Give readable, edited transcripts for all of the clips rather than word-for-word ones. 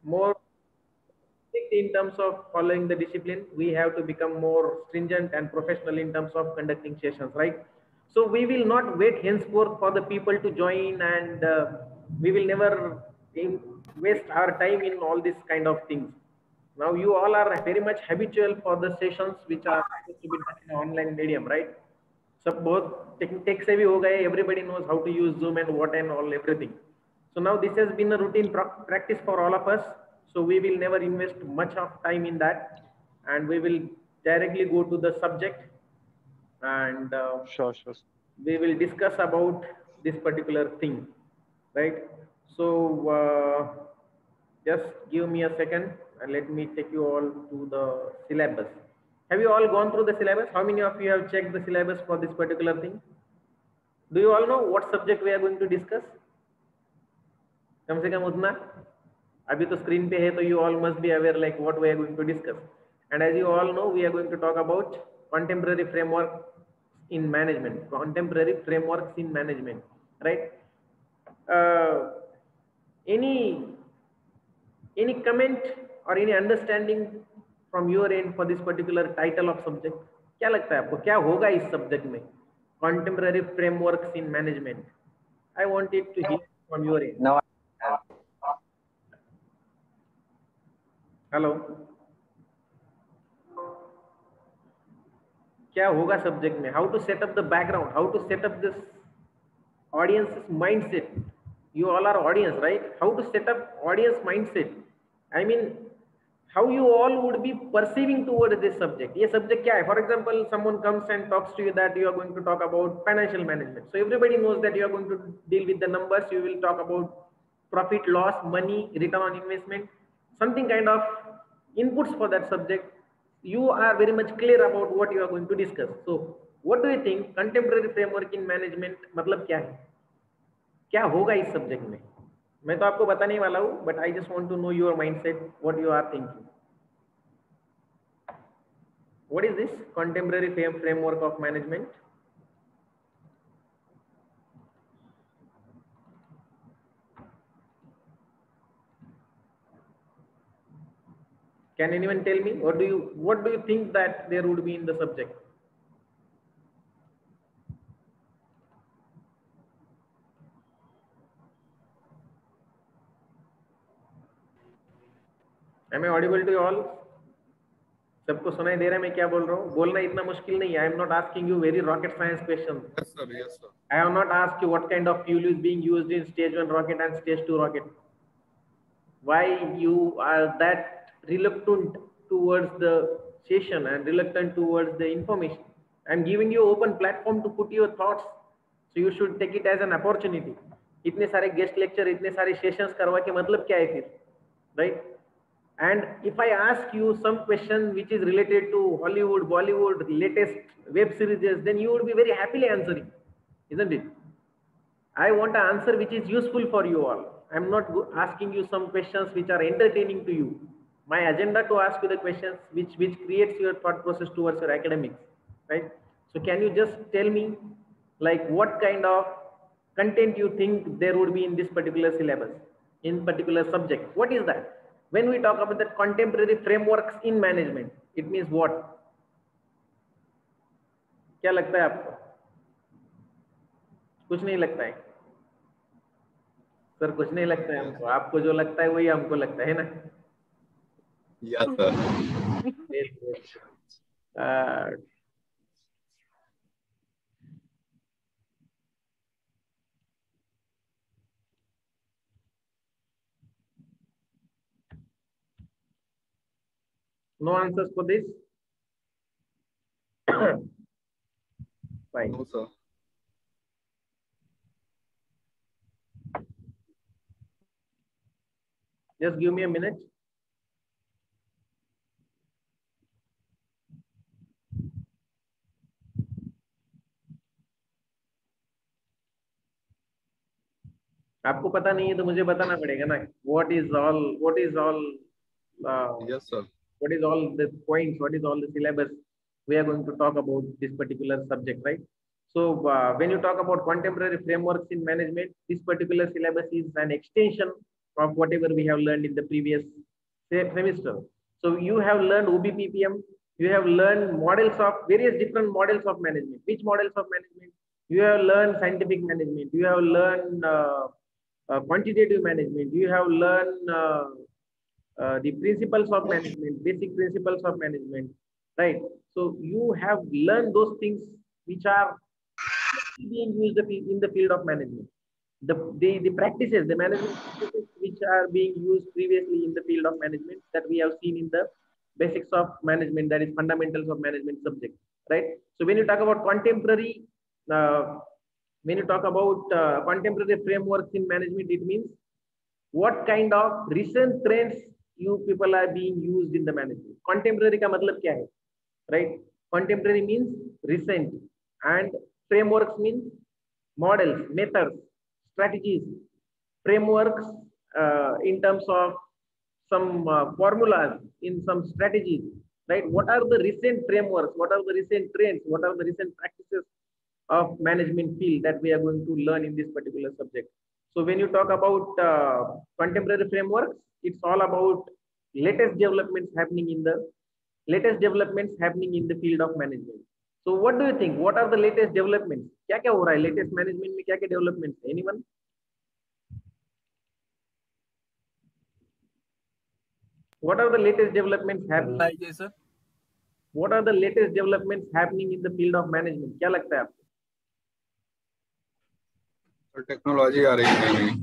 more strict in terms of following the discipline. We have to become more stringent and professional in terms of conducting sessions, right? So we will not wait henceforth for the people to join, and we will never waste our time in all these kind of things. Now you all are very much habitual for the sessions which are supposed to be done in online medium, right? सब बहुत tech savvy हो गए, everybody knows how to use Zoom and what and all everything. So now this has been a routine practice for all of us. So we will never invest much of time in that, and we will directly go to the subject, and Sure, sure. we will discuss about this particular thing, right? So just give me a second and let me take you all to the syllabus. Have you all gone through the syllabus? How many of you have checked the syllabus for this particular thing? Do you all know what subject we are going to discuss? कम से कम उतना अभी तो screen पे है, तो you all must be aware like what we are going to discuss. And as you all know, we are going to talk about contemporary framework in management, contemporary frameworks in management, right? uh, any comment or any understanding from your end for this particular title of subject? क्या लगता है आपको क्या होगा इस subject में? Contemporary frameworks in management. I wanted to hear from your end. Now, hello, क्या होगा सब्जेक्ट में? How to set up the background, how to set up this audience's mindset. You all are audience, right? How to set up audience mindset? I mean, how you all would be perceiving towards this subject. ये subject क्या है? For example, someone comes and talks to you that you are going to talk about financial management. So everybody knows that you are going to deal with the numbers. You will talk about profit, loss, money, return on investment, something kind of inputs for that subject. You are very much clear about what you are going to discuss. So what do you think contemporary framework in management मतलब क्या है? क्या होगा इस subject में? मैं तो आपको बताने वाला हूँ, but I just want to know your mindset, what you are thinking. What is this contemporary framework of management? Can anyone tell me? What do you think that there would be in the subject? Am I audible to you all? सबको सुनाई दे रहा है मैं क्या बोल रहा हूँ? बोलना इतना मुश्किल नहीं है. I am not asking you very rocket science questions. Yes, sir. Yes, sir. I have not asked you what kind of fuel is being used in stage 1 rocket and stage 2 rocket. Why you are that reluctant towards the session and reluctant towards the information? I'm giving you open platform to put your thoughts, so you should take it as an opportunity. इतने सारे guest lecture, इतने सारे sessions करवा के मतलब क्या है फिर, right? And if I ask you some question which is related to Hollywood, Bollywood, latest web series, then you would be very happily answering, isn't it? I want an answer which is useful for you all. I'm not asking you some questions which are entertaining to you. My agenda to ask you the questions which creates your thought process towards your academics, right? So can you just tell me like what kind of content you think there would be in this particular syllabus, in particular subject? What is that? When we talk about the contemporary frameworks in management, it means what? क्या लगता है आपको? कुछ नहीं लगता है sir, कुछ नहीं लगता है हमको. आपको जो लगता है वही हमको लगता है ना. Yes, sir. No answers for this? Fine. No, sir. Just give me a minute. आपको पता नहीं है तो मुझे बताना पड़ेगा ना. What is all Yes, sir. what is all the points, what is all the syllabus we are going to talk about this particular subject, right? So when you talk about contemporary frameworks in management, this particular syllabus is an extension of whatever we have learned in the previous semester. So you have learned OBPPM, you have learned models of various different models of management. Which models of management? You have learned scientific management, you have learned quantitative management, you have learned the principles of management, basic principles of management, right? So you have learned those things which are being used in the field of management. The practices, the management practices which are being used previously in the field of management that we have seen in the basics of management, that is fundamentals of management subject, right? So when you talk about contemporary, when you talk about contemporary frameworks in management, it means what kind of recent trends you people are being used in the management. Contemporary का मतलब क्या है, right? Contemporary means recent, and frameworks means models, methods, strategies, frameworks in terms of some formulas, in some strategies, right? What are the recent frameworks? What are the recent trends? What are the recent practices of management field that we are going to learn in this particular subject? So when you talk about contemporary frameworks, it's all about latest developments happening in the field of management. So what do you think? What are the latest developments? क्या क्या हो रहा है latest management में? क्या क्या developments? Anyone? What are the latest developments happening? Sir. What are the latest developments happening in the field of management? क्या लगता है आपको? Technology आ रही है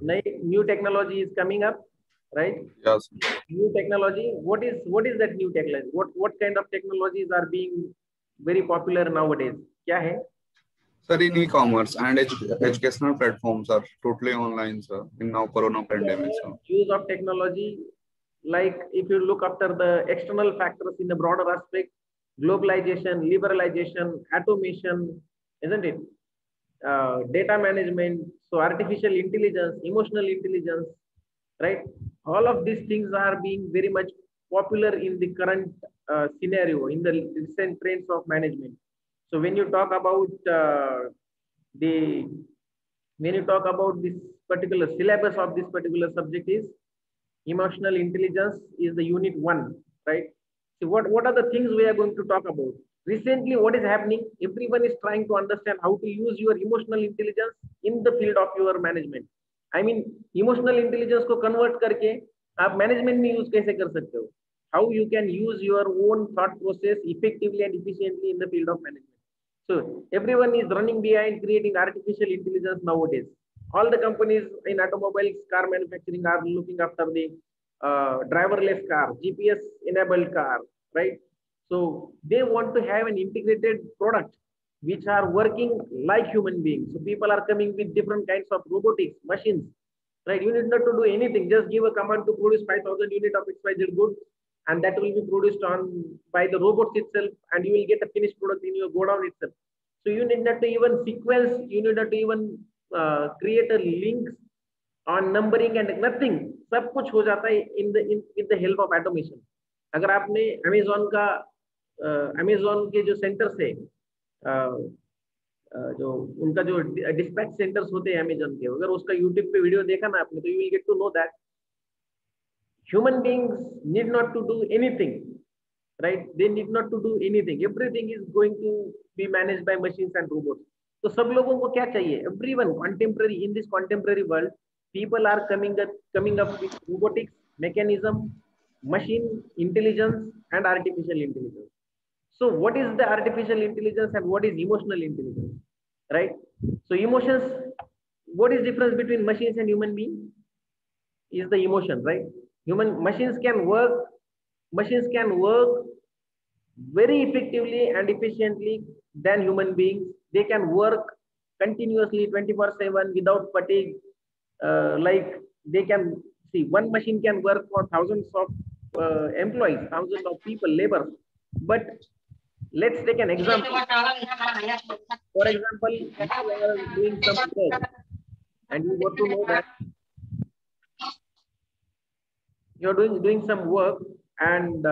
नई new technology is coming up, right? Yes. New technology. What is that new technology? What kind of technologies are being very popular nowadays? क्या है? Sir, in e-commerce and educational platforms are totally online, sir, in now corona pandemic. So. Use of technology, like if you look after the external factors in the broader aspect, globalization, liberalization, automation, isn't it? Data management, so artificial intelligence, emotional intelligence, right? All of these things are being very much popular in the current scenario, in the recent trends of management. So when you talk about this particular syllabus of this particular subject is emotional intelligence is the unit 1, right? So what are the things we are going to talk about? Recently, what is happening? Everyone is trying to understand how to use your emotional intelligence in the field of your management. I mean, emotional intelligence को convert करके आप management में use कैसे कर सकते हो? How you can use your own thought process effectively and efficiently in the field of management. So everyone is running behind creating artificial intelligence nowadays. All the companies in automobiles, car manufacturing are looking after the driverless car, GPS enabled car, right? So they want to have an integrated product which are working like human beings. So people are coming with different kinds of robotics, machines, right? You need not to do anything. Just give a command to produce 5,000 units of XYZ goods, and that will be produced by the robots itself, and you will get a finished product in your godown itself. So you need not to even sequence, you need not to even create a links on numbering and nothing. सब कुछ हो जाता है with the help of automation. अगर आपने Amazon के जो centres है, जो उनका जो डिस्पैच सेंटर्स होते हैं Amazon के, अगर उसका YouTube पे वीडियो देखा ना आपने, तो you will get to know that human beings need not to do anything, right? They need not to do anything. Everything is going to be managed by machines and robots. तो सब लोगों को क्या चाहिए? Everyone contemporary in this contemporary world, people are coming up with robotics, mechanism, machine intelligence, and artificial intelligence. So what is the artificial intelligence and what is emotional intelligence, right? So emotions, what is difference between machines and human beings? Is the emotion, right? Machines can work very effectively and efficiently than human beings. They can work continuously 24/7 without fatigue. Like they can see, one machine can work for thousands of employees, thousands of people, labor. But let's take an example. For example, you are doing some work and you got to know that you're doing some work, and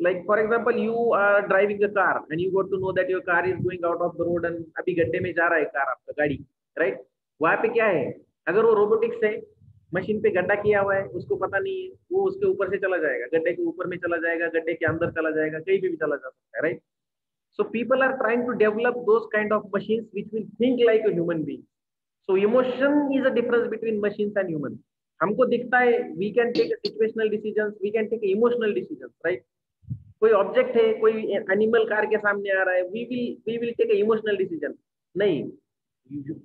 like for example, you are driving a car and you got to know that your car is going out of the road and अभी गड्ढे में जा रहा है car आपका गाड़ी, right? वहाँ पे क्या है? अगर वो रोबोटिक्स है, मशीन पे गड्ढा किया हुआ है, उसको पता नहीं है, वो उसके ऊपर से चला जाएगा, गड्ढे के ऊपर में चला जाएगा, गड्ढे के अंदर चला जाएगा, कहीं भी चला जा सकता है, right? So people are trying to develop those kind of machines which will think like a human being. So emotion is a difference between machines and humans. हमको दिखता है we can take a situational decisions, we can take emotional decisions, right? कोई object है, कोई animal car के सामने आ रहा है, we will take a emotional decision. नहीं,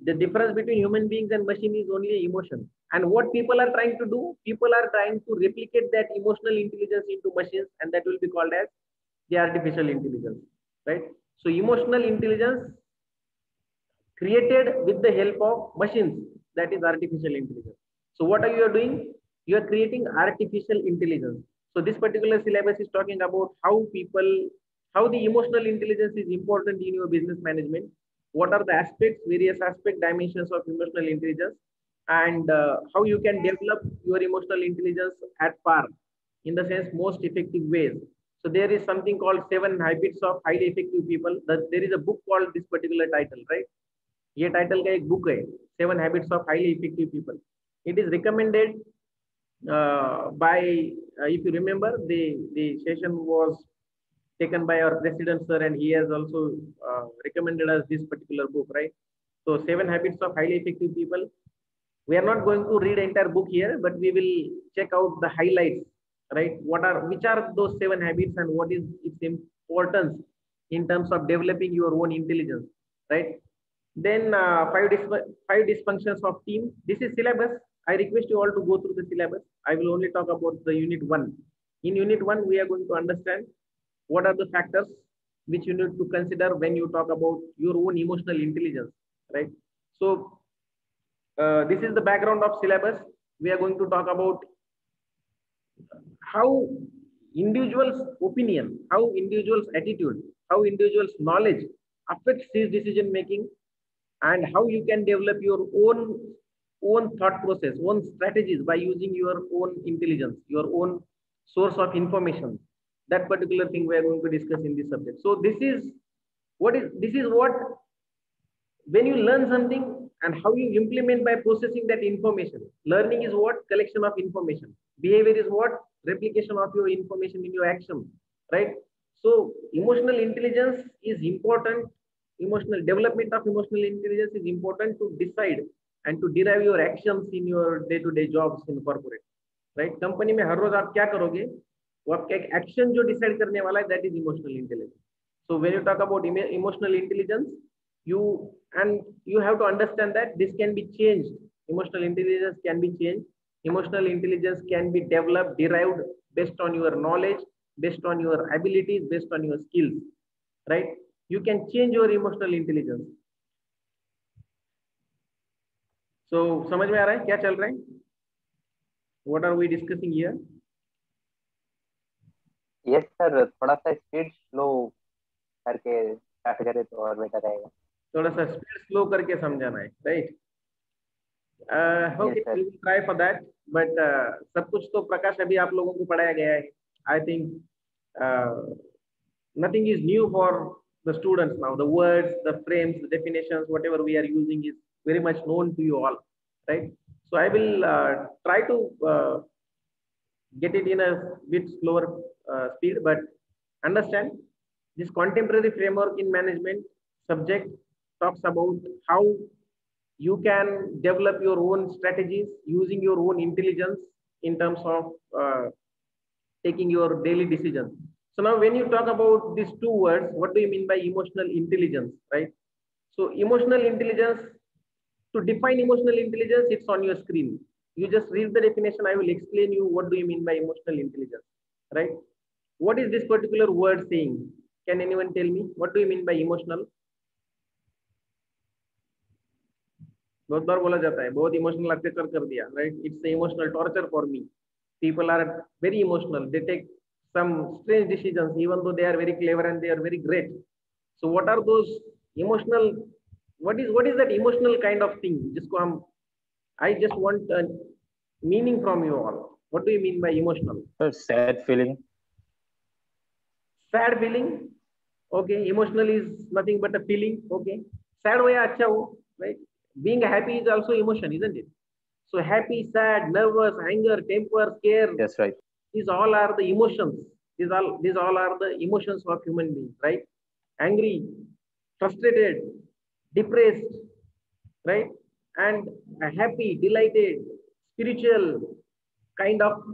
the difference between human beings and machine is only emotion. And what people are trying to do, people are trying to replicate that emotional intelligence into machines, and that will be called as the artificial intelligence, right? So emotional intelligence created with the help of machines, that is artificial intelligence. So what are you doing? You are creating artificial intelligence. So this particular syllabus is talking about how the emotional intelligence is important in your business management. What are the aspects, various aspect dimensions of emotional intelligence, and how you can develop your emotional intelligence at par, in the sense most effective ways. So there is something called 7 Habits of Highly Effective People. There is a book called this particular title, right? ये title का एक book है, 7 Habits of Highly Effective People. It is recommended by, if you remember, the session was taken by our president sir, and he has also recommended us this particular book, right? So 7 Habits of Highly Effective People. We are not going to read entire book here, but we will check out the highlights, right? Which are those 7 habits and what is its importance in terms of developing your own intelligence, right? Then five dysfunctions of team. This is syllabus. I request you all to go through the syllabus. I will only talk about the unit 1. In unit 1, we are going to understand what are the factors which you need to consider when you talk about your own emotional intelligence, right? So this is the background of syllabus. We are going to talk about how individuals' opinion, how individuals' attitude, how individuals' knowledge affects his decision making, and how you can develop your own thought process, own strategies by using your own intelligence, your own source of information. That particular thing we are going to discuss in this subject. So this is what when you learn something and how you implement by processing that information. Learning is what? Collection of information. Behavior is what? Replication of your information in your action, right? So emotional intelligence is important. Emotional development of emotional intelligence is important to decide and to derive your actions in your day-to-day jobs in corporate, right? Company में हर रोज आप क्या करोगे, वो आपका एक action जो decide करने वाला है, that is emotional intelligence. So when you talk about emotional intelligence, you have to understand that this can be changed. Emotional intelligence can be changed. Emotional intelligence can be developed, derived based on your knowledge, based on your abilities, based on your skills, right? You can change your emotional intelligence. So समझ में आ रहा है क्या चल रहा है? What are we discussing here? Yes sir, थोड़ा सा स्पीड स्लो करके स्टार्ट करें तो और बेटर रहेगा. थोड़ा सा स्पीड स्लो करके समझाना है, right? Okay, we will try for that, but सब कुछ तो प्रकाश अभी आप लोगों को पढ़ाया गया है. I think nothing is new for the students now. The words, the frames, the definitions, whatever we are using is very much known to you all, right? So I will try to get it in a bit slower speed, but understand this contemporary framework in management subject talks about how you can develop your own strategies using your own intelligence in terms of taking your daily decisions. So now when you talk about these two words, what do you mean by emotional intelligence, right? So emotional intelligence, to define emotional intelligence, it's on your screen. You just read the definition. I will explain you what do you mean by emotional intelligence, right? What is this particular word saying? Can anyone tell me? What do you mean by emotional? बहुत बार बोला जाता है, बहुत emotional अत्याचार कर दिया, right? It's an emotional torture for me. People are very emotional. They take some strange decisions, even though they are very clever and they are very great. So what are those emotional? What is that emotional kind of thing? जिसको हम, I just want a meaning from you all. What do you mean by emotional? Sad feeling. Sad feeling. Okay, emotional is nothing but a feeling. Okay, sad हो या अच्छा हो, right? Being happy is also emotion, isn't it? So happy, sad, nervous, anger, temper, scare. Yes, right. These all are the emotions. These all are the emotions of human beings, right? Angry, frustrated, depressed, right? And happy, delighted, spiritual kind of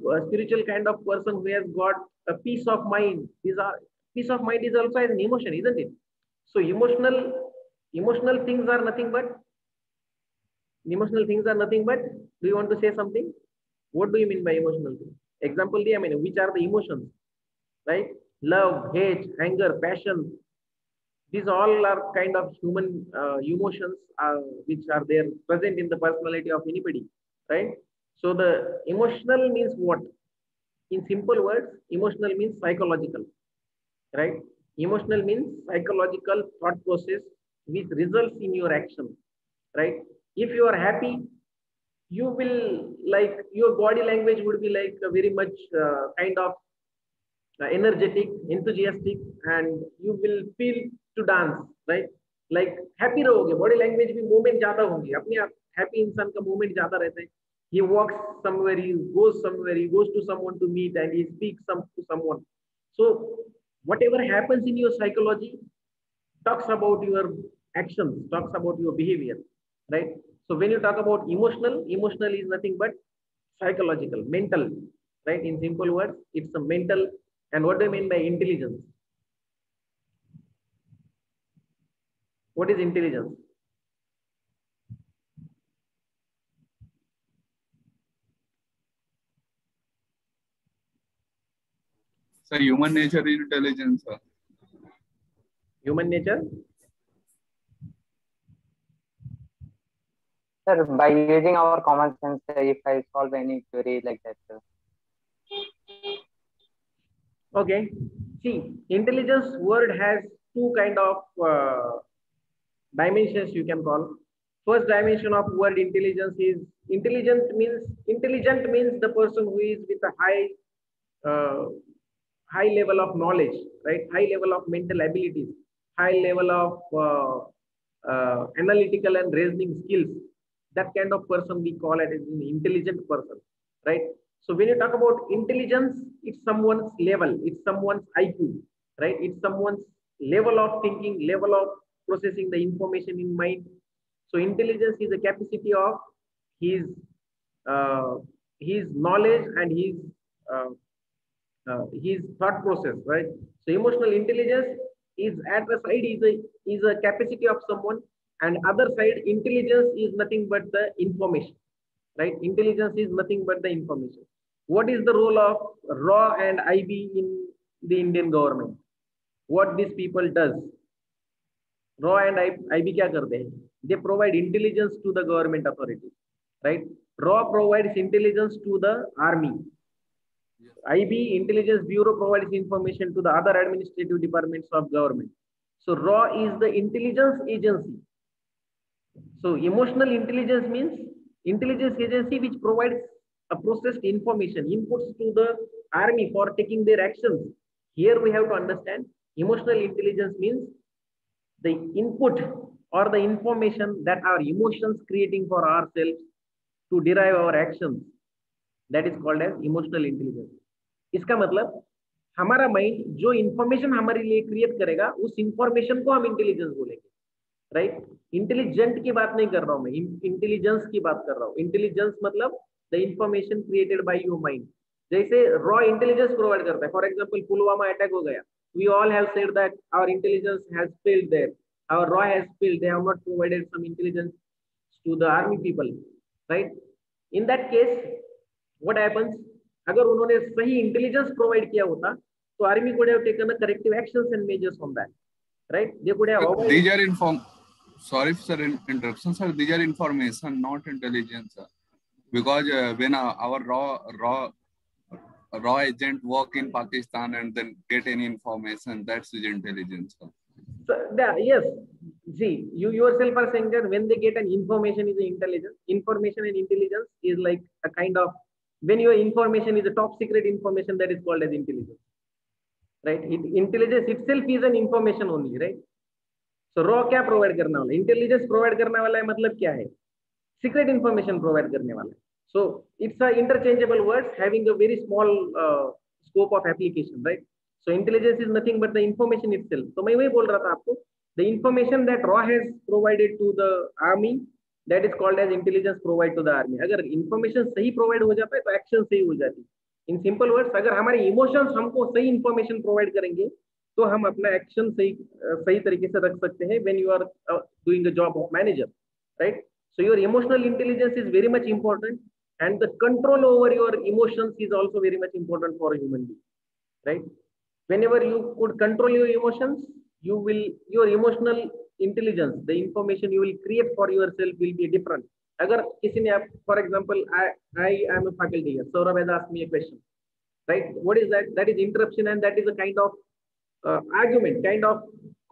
person who has got a peace of mind. Peace of mind is also an emotion, isn't it? So emotional things are nothing but emotional things are nothing but. Do you want to say something? What do you mean by emotional things? Example, I mean, which are the emotions, right? Love, hate, anger, passion. These all are kind of human emotions which are there present in the personality of anybody, right? So the emotional means what? In simple words, emotional means psychological, right? Emotional means psychological thought process which results in your action, right? If you are happy, you will like your body language would be like a very much kind of energetic, enthusiastic, and you will feel to dance, right? Like happy रहोगे, body language भी movement ज़्यादा होंगी, अपने आप happy इंसान का movement ज़्यादा रहता है. He walks somewhere, he goes to someone to meet, and he speaks to someone. So whatever happens in your psychology talks about your actions, talks about your behavior, right? So when you talk about emotional is nothing but psychological, mental, right? In simple words, it's a mental. And what do you mean by intelligence? What is intelligence? So human nature is intelligence. Human nature? Sir, by using our common sense, if I solve any query like that, sir. Okay. See, intelligence word has two kind of dimensions you can call. First dimension of word intelligence is intelligent means the person who is with a high level of knowledge, right? High level of mental abilities, high level of analytical and reasoning skills. That kind of person we call it as an intelligent person, right? So when you talk about intelligence, it's someone's level, it's someone's IQ, right? It's someone's level of thinking, level of processing the information in mind. So intelligence is the capacity of his knowledge and his thought process, right? So emotional intelligence is at the side is a capacity of someone, and other side intelligence is nothing but the information, right? Intelligence is nothing but the information. What is the role of RAW and IB in the Indian government? What these people does? RAW and IB क्या करते हैं? They provide intelligence to the government authorities, right? RAW provides intelligence to the army. IB, Intelligence Bureau, provides information to the other administrative departments of government. So RAW is the intelligence agency. So emotional intelligence means intelligence agency which provides a processed information, inputs to the army for taking their actions. Here we have to understand emotional intelligence means the input or the information that our emotions creating for ourselves to derive our actions. That is called as emotional intelligence. इसका मतलब हमारा mind जो information हमारे लिए create करेगा उस information को हम इंटेलिजेंस बोलेंगे, राइट? इंटेलिजेंट की बात नहीं कर रहा हूं मैं, इंटेलिजेंस की बात कर रहा हूं. इंटेलिजेंस मतलब the information created by your mind. जैसे रॉ इंटेलिजेंस प्रोवाइड करता है. फॉर एग्जांपल पुलवामा अटैक हो गया, we all have said that our intelligence has failed there, our रॉ has failed, they have not provided some intelligence to the army people, right? In that case what happens, अगर उन्होंने सही intelligence provide किया होता तो army could have taken corrective actions and measures on that, right? They could have avoided. These are sorry sir, interruption sir, these are information, not intelligence, sir. Because when our raw agent work in Pakistan and then get any information, that's his intelligence, sir. So yes, see, you yourself are saying that when they get an information is intelligence. Information and intelligence is like a kind of, when your information is a top secret information, that is called as intelligence, right? Intelligence itself is an information only, right? So raw क्या provide करने वाला है? Intelligence provide करने वाला है, मतलब क्या है? सीक्रेट इंफॉर्मेशन प्रोवाइड करने वाला है. So it's a interchangeable words having a very small scope of application, right? So intelligence is nothing but the information itself. तो मैं वही बोल रहा था आपको, the information that raw has provided to the army, that is called as intelligence provide to the army. अगर information सही provide हो जाता है तो action सही हो जाती है. In simple words, अगर हमारे emotions हमको सही information provide करेंगे तो हम अपना action सही तरीके से रख सकते हैं when you are doing the job of manager, right? So your emotional intelligence is very much important, and the control over your emotions is also very much important for a human being, right? Whenever you could control your emotions, your emotional intelligence, the information you will create for yourself will be different. Agar kisi ne, for example, I am a faculty here, Saurabh has asked me a question, right? What is that? That is interruption, and that is a kind of argument, kind of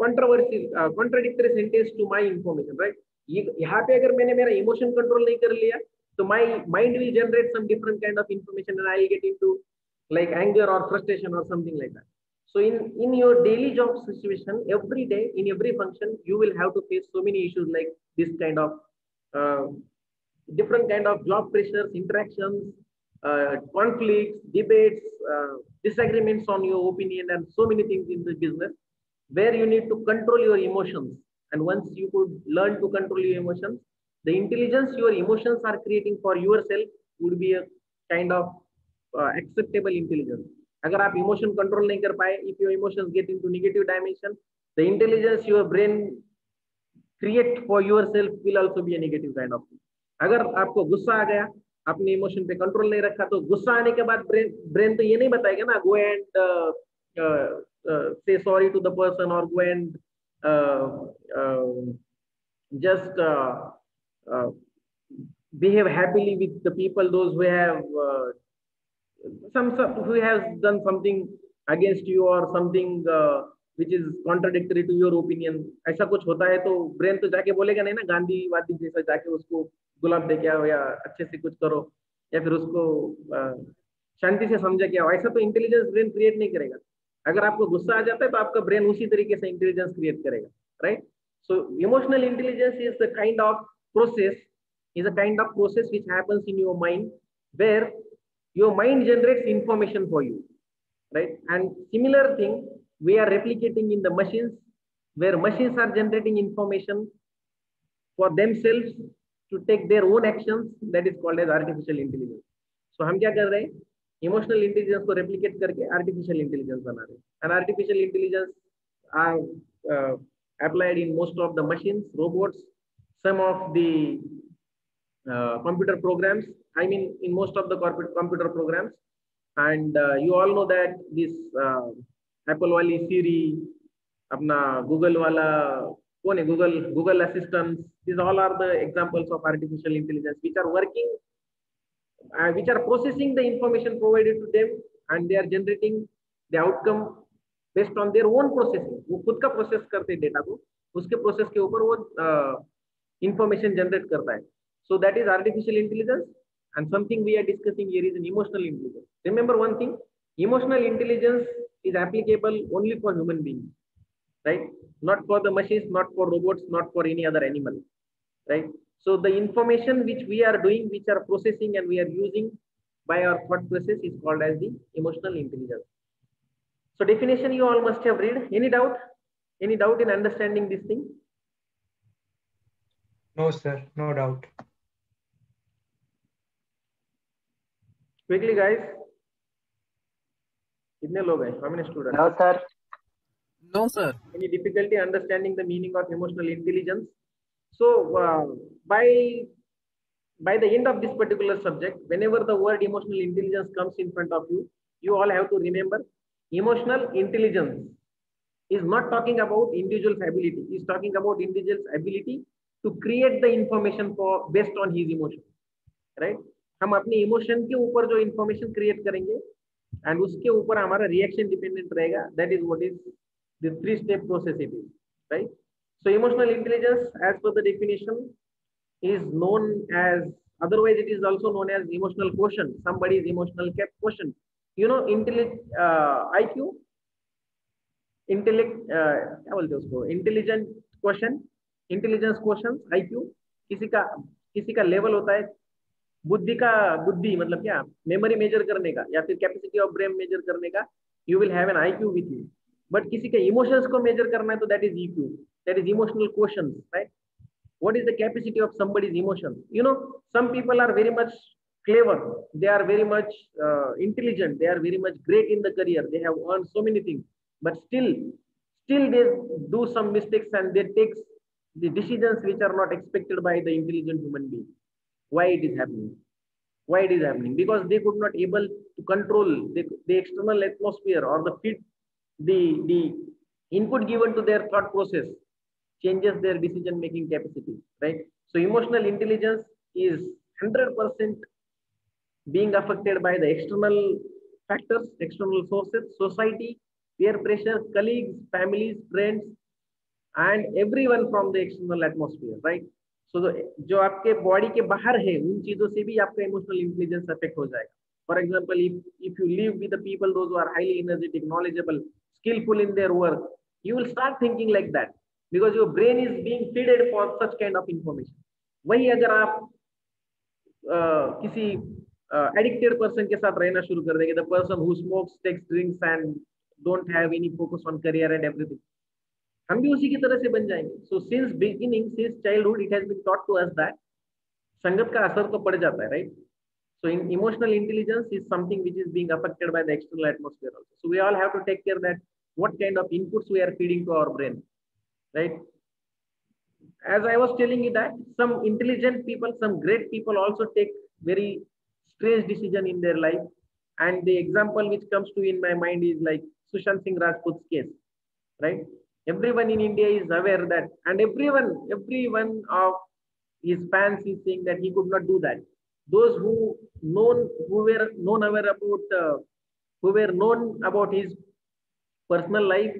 controversy, contradictory sentence to my information, right? यहाँ पे अगर मैंने मेरा emotion control नहीं कर लिया तो my mind will generate some different kind of information and I'll get into like anger or frustration or something like that. So in your daily job situation, every day in every function you will have to face so many issues like this kind of different kind of job pressures, interactions, conflicts, debates, disagreements on your opinion, and so many things in the business where you need to control your emotions. And once you could learn to control your emotions, the intelligence your emotions are creating for yourself would be a kind of acceptable intelligence. अगर आप emotion control नहीं कर पाए, if your emotions get into negative dimension, the intelligence your brain create for yourself will also be a negative kind of thing. अगर आपको गुस्सा आ गया, अपने इमोशन पे कंट्रोल नहीं रखा, तो गुस्सा आने के बाद ब्रेन तो ये नहीं बताएगा ना, go and say sorry to the person or go and just behave happily with the people, those who have who has done something against you or something which is contradictory to your opinion. ऐसा कुछ होता है तो brain तो जाके बोलेगा नहीं ना, गांधीवादी जैसा जाके उसको गुलाब दे के आओ या अच्छे से कुछ करो या फिर उसको शांति से समझा के आओ. ऐसा तो इंटेलिजेंस ब्रेन क्रिएट नहीं करेगा. अगर आपको गुस्सा आ जाता है तो आपका ब्रेन उसी तरीके से इंटेलिजेंस क्रिएट करेगा, right? So emotional intelligence is the kind of process which happens in your mind where your mind generates information for you, right? And similar thing we are replicating in the machines, where machines are generating information for themselves to take their own actions. That is called as artificial intelligence. So हम क्या कर रहे हैं? Emotional intelligence को replicate करके artificial intelligence बना रहे हैं. And artificial intelligence are applied in most of the machines, robots, some of the computer programs. I mean, in most of the computer programs. And you all know that this Apple wali Siri, अपना Google वाला कौन है, Google Assistants. These all are the examples of artificial intelligence which are working, which are processing the information provided to them, and they are generating the outcome based on their own processing. वो खुद का process करते हैं data को, उसके process के ऊपर वो इंफॉर्मेशन जनरेट करता है. So that is artificial intelligence, and something we are discussing here is an emotional intelligence. Remember one thing, emotional intelligence is applicable only for human beings, right? Not for the machines, not for robots, not for any other animal, right? So the information which we are doing, which are processing and we are using by our thought process is called as the emotional intelligence. So definition you all must have read. Any doubt? Any doubt in understanding this thing? No, sir. No doubt. Quickly, guys. कितने लोग हैं? How many students? No, sir. No, sir. Any difficulty understanding the meaning of emotional intelligence? So by the end of this particular subject, whenever the word emotional intelligence comes in front of you, you all have to remember emotional intelligence is not talking about individual's ability. It's talking about individual's ability to create the information based on his emotion, right? हम अपने emotion के ऊपर जो information create करेंगे and उसके ऊपर हमारा reaction dependent रहेगा. That is what is the 3-step process it is, right? So emotional intelligence, as per the definition, is known as, otherwise it is also known as emotional quotient. Somebody's emotional quotient. You know, IQ, intellect, क्या बोलते हैं उसको, intelligent question, intelligence question, IQ. किसी का level होता है बुद्धि मतलब क्या, मेमोरी मेजर करने का या फिर कैपेसिटी ऑफ ब्रेन मेजर करने का, you will have an IQ with you. But किसी के इमोशंस को मेजर करना है तो that is EQ, that is emotional quotient, right? What is the capacity of somebody's emotion? You know, some people are very much clever, they are very much intelligent, they are very much great in the career, they have earned so many things, but still they do some mistakes and they take the decisions which are not expected by the intelligent human being. Why it is happening? Why it is happening? Because they could not able to control the external atmosphere or the fit, the input given to their thought process changes their decision making capacity, right? So emotional intelligence is 100% being affected by the external factors, external sources, society, peer pressure, colleagues, families, friends, and everyone from the external atmosphere, right? So जो आपके body के बाहर है उन चीजों से भी आपका इमोशनल इंटेलिजेंस अफेक्ट हो जाएगा. For example, if you live with the people those who are highly energetic, knowledgeable, skillful in their work, you will start thinking like that because your brain is being fed for such kind of information. वही अगर आप किसी addicted person के साथ रहना शुरू कर देंगे, the person who smokes, takes drinks and don't have any focus on career and everything, हम भी उसी की तरह से बन जाएंगे. So since beginning, since childhood, it has been taught to us that संगत का असर तो पड़ जाता है, right? So in emotional intelligence is something which is being affected by the external atmosphere also. So we all have to take care that what kind of inputs we are feeding to our brain, right? As I was telling you that some intelligent people, some great people also take very strange decision in their life. And the example which comes to in my mind is like Sushant Singh Rajput's case, right? Everyone in India is aware that, and everyone of his fans is saying that he could not do that. Those who were known about his personal life,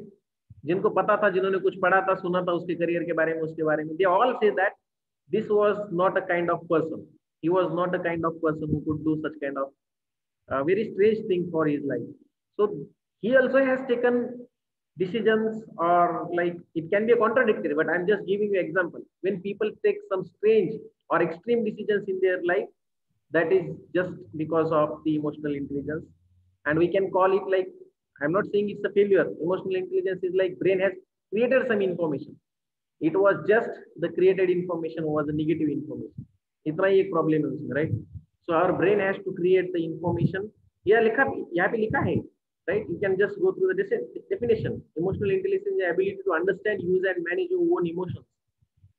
जिनको पता था, जिन्होंने कुछ पढ़ा था, सुना था उसके करियर के बारे में, उसके बारे में, they all say that this was not a kind of person. He was not a kind of person who could do such kind of very strange thing for his life. So he also has taken decisions, or like it can be a contradictory, but I'm just giving you example. When people take some strange or extreme decisions in their life, that is just because of the emotional intelligence, and we can call it like, I'm not saying it's a failure. Emotional intelligence is like brain has created some information. It was just the created information was a negative information. इतना ही एक problem है उसमें, right? So our brain has to create the information. यहाँ पे लिखा है, right? You can just go through the definition. Emotional intelligence is the ability to understand, use, and manage your own emotions.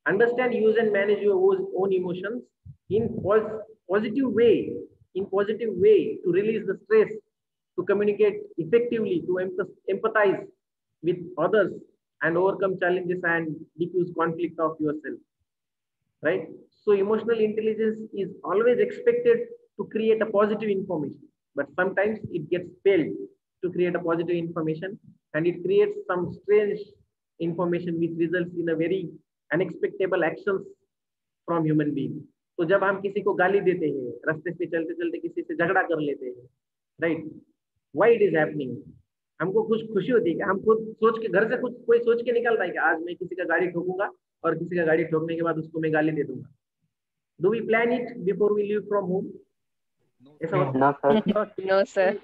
Understand, use, and manage your own emotions in positive way. In positive way to release the stress, to communicate effectively, to empathize with others, and overcome challenges and diffuse conflict of yourself, right? So emotional intelligence is always expected to create a positive information, but sometimes it gets failed to create a positive information, and it creates some strange information which results in a very unexpected actions from human being. तो जब हम किसी को गाली देते हैं, रास्ते पे चलते चलते किसी से झगड़ा कर लेते हैं, right? Why it is happening? हमको कुछ खुशी होती है कि हम खुद सोच के, घर से कुछ कोई सोच के निकलता है कि आज मैं किसी का गाड़ी ठोकूंगा और किसी का गाड़ी ठोकने के बाद उसको मैं गाली दे दूंगा. Do we plan it before we leave from home? No, sir.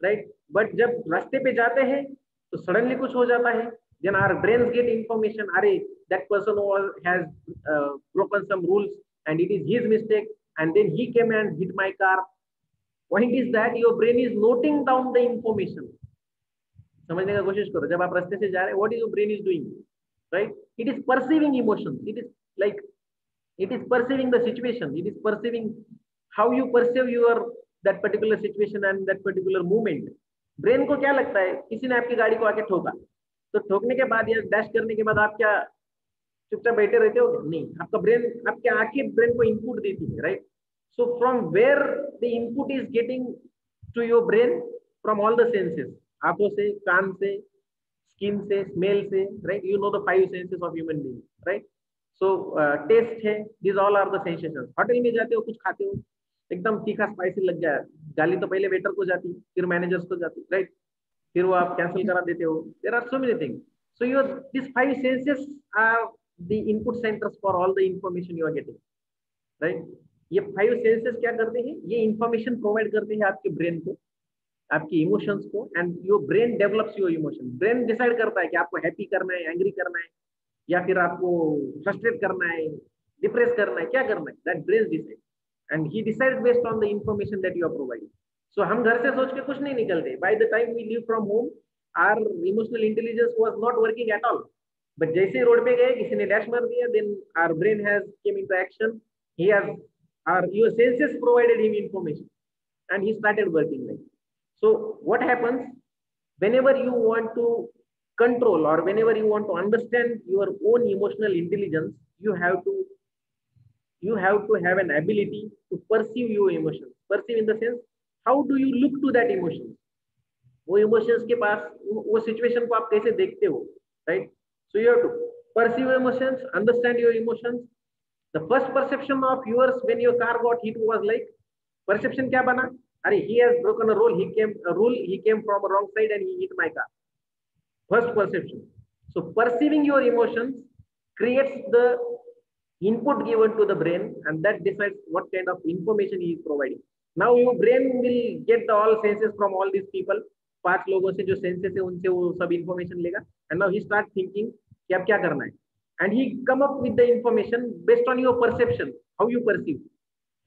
Right? But जब रास्ते पे जाते हैं तो सडनली कुछ हो जाता है. Then our brains get information. अरे, that person has broken some rules and it is his mistake, and then he came and hit my car. Point is that your brain is noting down the information. समझने का कोशिश करो. जब आप रास्ते से जा रहे हैं, what is your brain is doing, right? It is perceiving emotions. It is like it is perceiving the situation. It is perceiving how you perceive your that particular situation and that particular moment. Brain को क्या लगता है, किसी ने आपकी गाड़ी को आके ठोका, तो ठोकने के बाद या डैश करने के बाद आप क्या चुपचाप बैठे रहते हो? नहीं, आपका ब्रेन, आपके आंखें ब्रेन को इनपुट देती है, right? So from where the input is getting to your brain, from all the senses, आंखों से, कान से, skin से, smell से, right? You know the 5 senses of human being, right? So taste है, these all are the sensations. Hotel में जाते हो, कुछ खाते हो, एकदम तीखा स्पाइसी लग गया, गाली तो पहले वेटर को जाती, फिर मैनेजर्स को जाती, राइट? फिर वो आप कैंसिल करा देते हो. There are so many things. So these 5 senses are the input centers for all the information you are getting, right? ये 5 सेंसेस क्या करते हैं, ये इंफॉर्मेशन प्रोवाइड करते हैं आपके ब्रेन को, आपके इमोशंस को, and your brain develops your emotion. Brain decide करता है कि आपको हैप्पी करना है, एंग्री करना है, या फिर आपको फ्रस्ट्रेट करना है, डिप्रेस करना है, क्या करना है, that brain decide, and he decide based on the information that you are providing. So हम घर से सोच के कुछ नहीं निकलते, by the time we leave from home our emotional intelligence was not working at all, but जैसे road पे गए, किसी ने डैश मार दिया, then our brain has come into action, he has our your senses provided him information and he started working like. So what happens, whenever you want to control or whenever you want to understand your own emotional intelligence, you have to have an ability to perceive your emotions. Perceive in the sense, how do you look to that emotion, वो emotions के पास, वो situation को आप कैसे देखते हो, right? So you have to perceive emotions, understand your emotions. The first perception of yours when your car got hit was like, perception क्या बना, अरे he has broken a rule, he came from a wrong side and he hit my car. First perception. So perceiving your emotions creates the input given to the brain, and that decides what kind of information he is providing. Now your brain will get the all senses from all these people, 5 लोगों से जो senses है उनसे वो सब information लेगा, and now he start thinking कि अब क्या करना है, and he come up with the information based on your perception, how you perceive.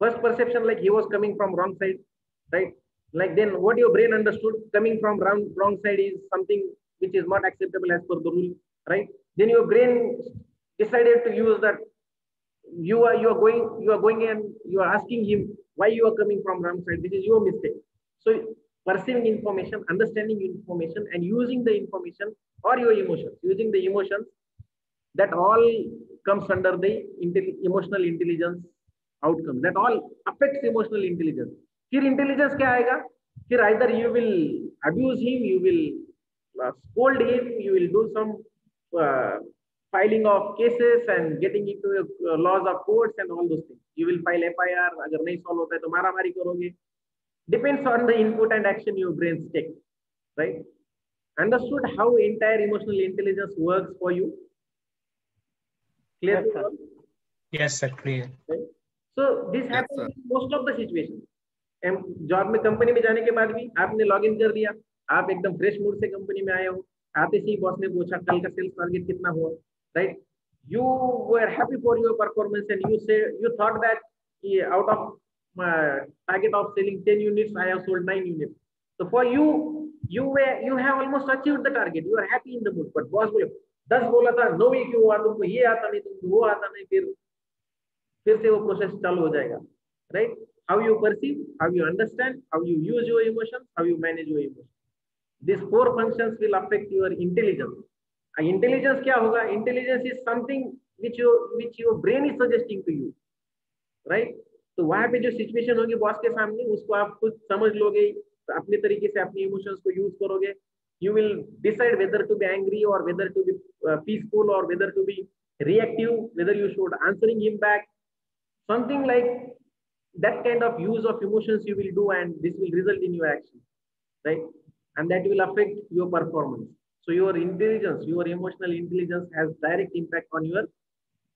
First perception, like he was coming from wrong side, right? Like then what your brain understood, coming from wrong side is something which is not acceptable as per the rule, right? Then your brain decided to use that, you are going and you are asking him why you are coming from wrong side, this is your mistake. So perceiving information, understanding information, and using the information or your emotions, using the emotions, that all comes under the emotional intelligence outcome, that all affects emotional intelligence. फिर intelligence क्या आएगा, फिर either you will abuse him, you will scold him, you will do some filing of cases and getting into laws of courts and all those things. You will file FIR, अगर नहीं solve होता है तो मारामारी करोगे. Depends on the input and action your brains take, right? Understood how entire emotional intelligence works for you? Clear? Yes, sir. Yes, sir. Clear. Right? So this Yes, happens sir. in most of the situation. Job में company में जाने के बाद भी आपने log in कर दिया, आप एकदम फ्रेश मूड से कंपनी में आए हो, आते ही बॉस ने पूछा कल का सेल्स टारगेट कितना हुआ, right? You were happy for your performance and you thought that out of target of selling 10 units, I have sold 9 units. So for you have almost achieved the target, you are happy in the mood, but boss बोले 10 बोला था, 9 ही क्यों हुआ, तुमको ये आता नहीं, तुमको वो आता नहीं, फिर से वो प्रोसेस चालू हो जाएगा, right? How you perceive, how you understand, how you use your emotions, how you manage your emotions. These 4 functions will affect your intelligence. Intelligence क्या होगा? Intelligence is something which your brain is suggesting to you, right? तो वहां पे जो situation होगी boss के सामने, उसको आप खुद समझ लोगे, अपने तरीके से अपने इमोशंस को यूज करोगे. You will decide whether to be angry or whether to be peaceful or whether to be reactive, whether you should answering him back, something like that kind of use of emotions you will do, and this will result in your action, right? And that will affect your performance. So your intelligence, your emotional intelligence has direct impact on your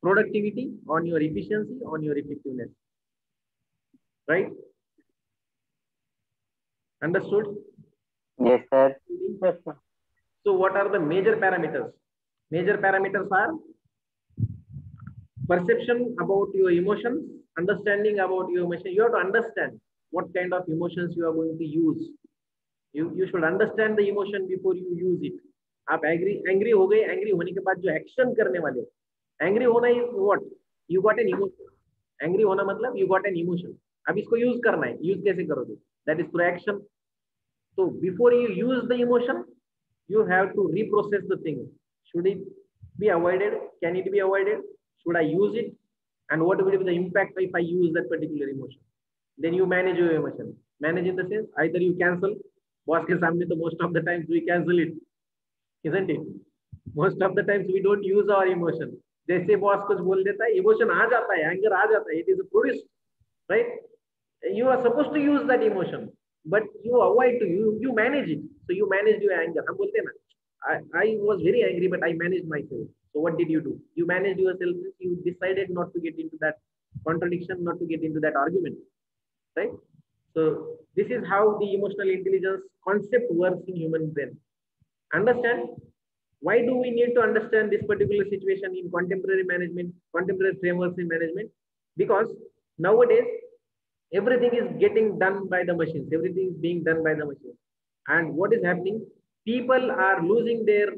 productivity, on your efficiency, on your effectiveness, right? Understood? Yes, sir. Yes, sir. So what are the major parameters? Major parameters are perception about your emotions, understanding about your emotion. You have to understand what kind of emotions you are going to use. You should understand the emotion before you use it. आप angry हो गए, angry होने के बाद जो action करने वाले, angry होना is what? You got an emotion. Angry होना मतलब you got an emotion. अब इसको use करना है. Use कैसे करोगे? That is through action. So before you use the emotion, you have to reprocess the thing. Should it be avoided? Can it be avoided? Should I use it? And what will be the impact if I use that particular emotion? Then you manage your emotion. Manage in the sense, either you cancel. Boss के सामने तो most of the times we cancel it, isn't it? Most of the times we don't use our emotion. जैसे boss कुछ बोल देता है, emotion आ जाता है, anger आ जाता है. It is a produced, right? You are supposed to use that emotion, but you avoid to, you manage it. So you manage your anger. हम बोलते हैं ना, I was very angry, but I managed myself. So what did you do? You managed yourself. You decided not to get into that contradiction, not to get into that argument, right? So this is how the emotional intelligence concept works in human brain. Understand? Why do we need to understand this particular situation in contemporary management, contemporary frameworks in management? Because nowadays, everything is getting done by the machines. Everything is being done by the machines. And what is happening? People are losing their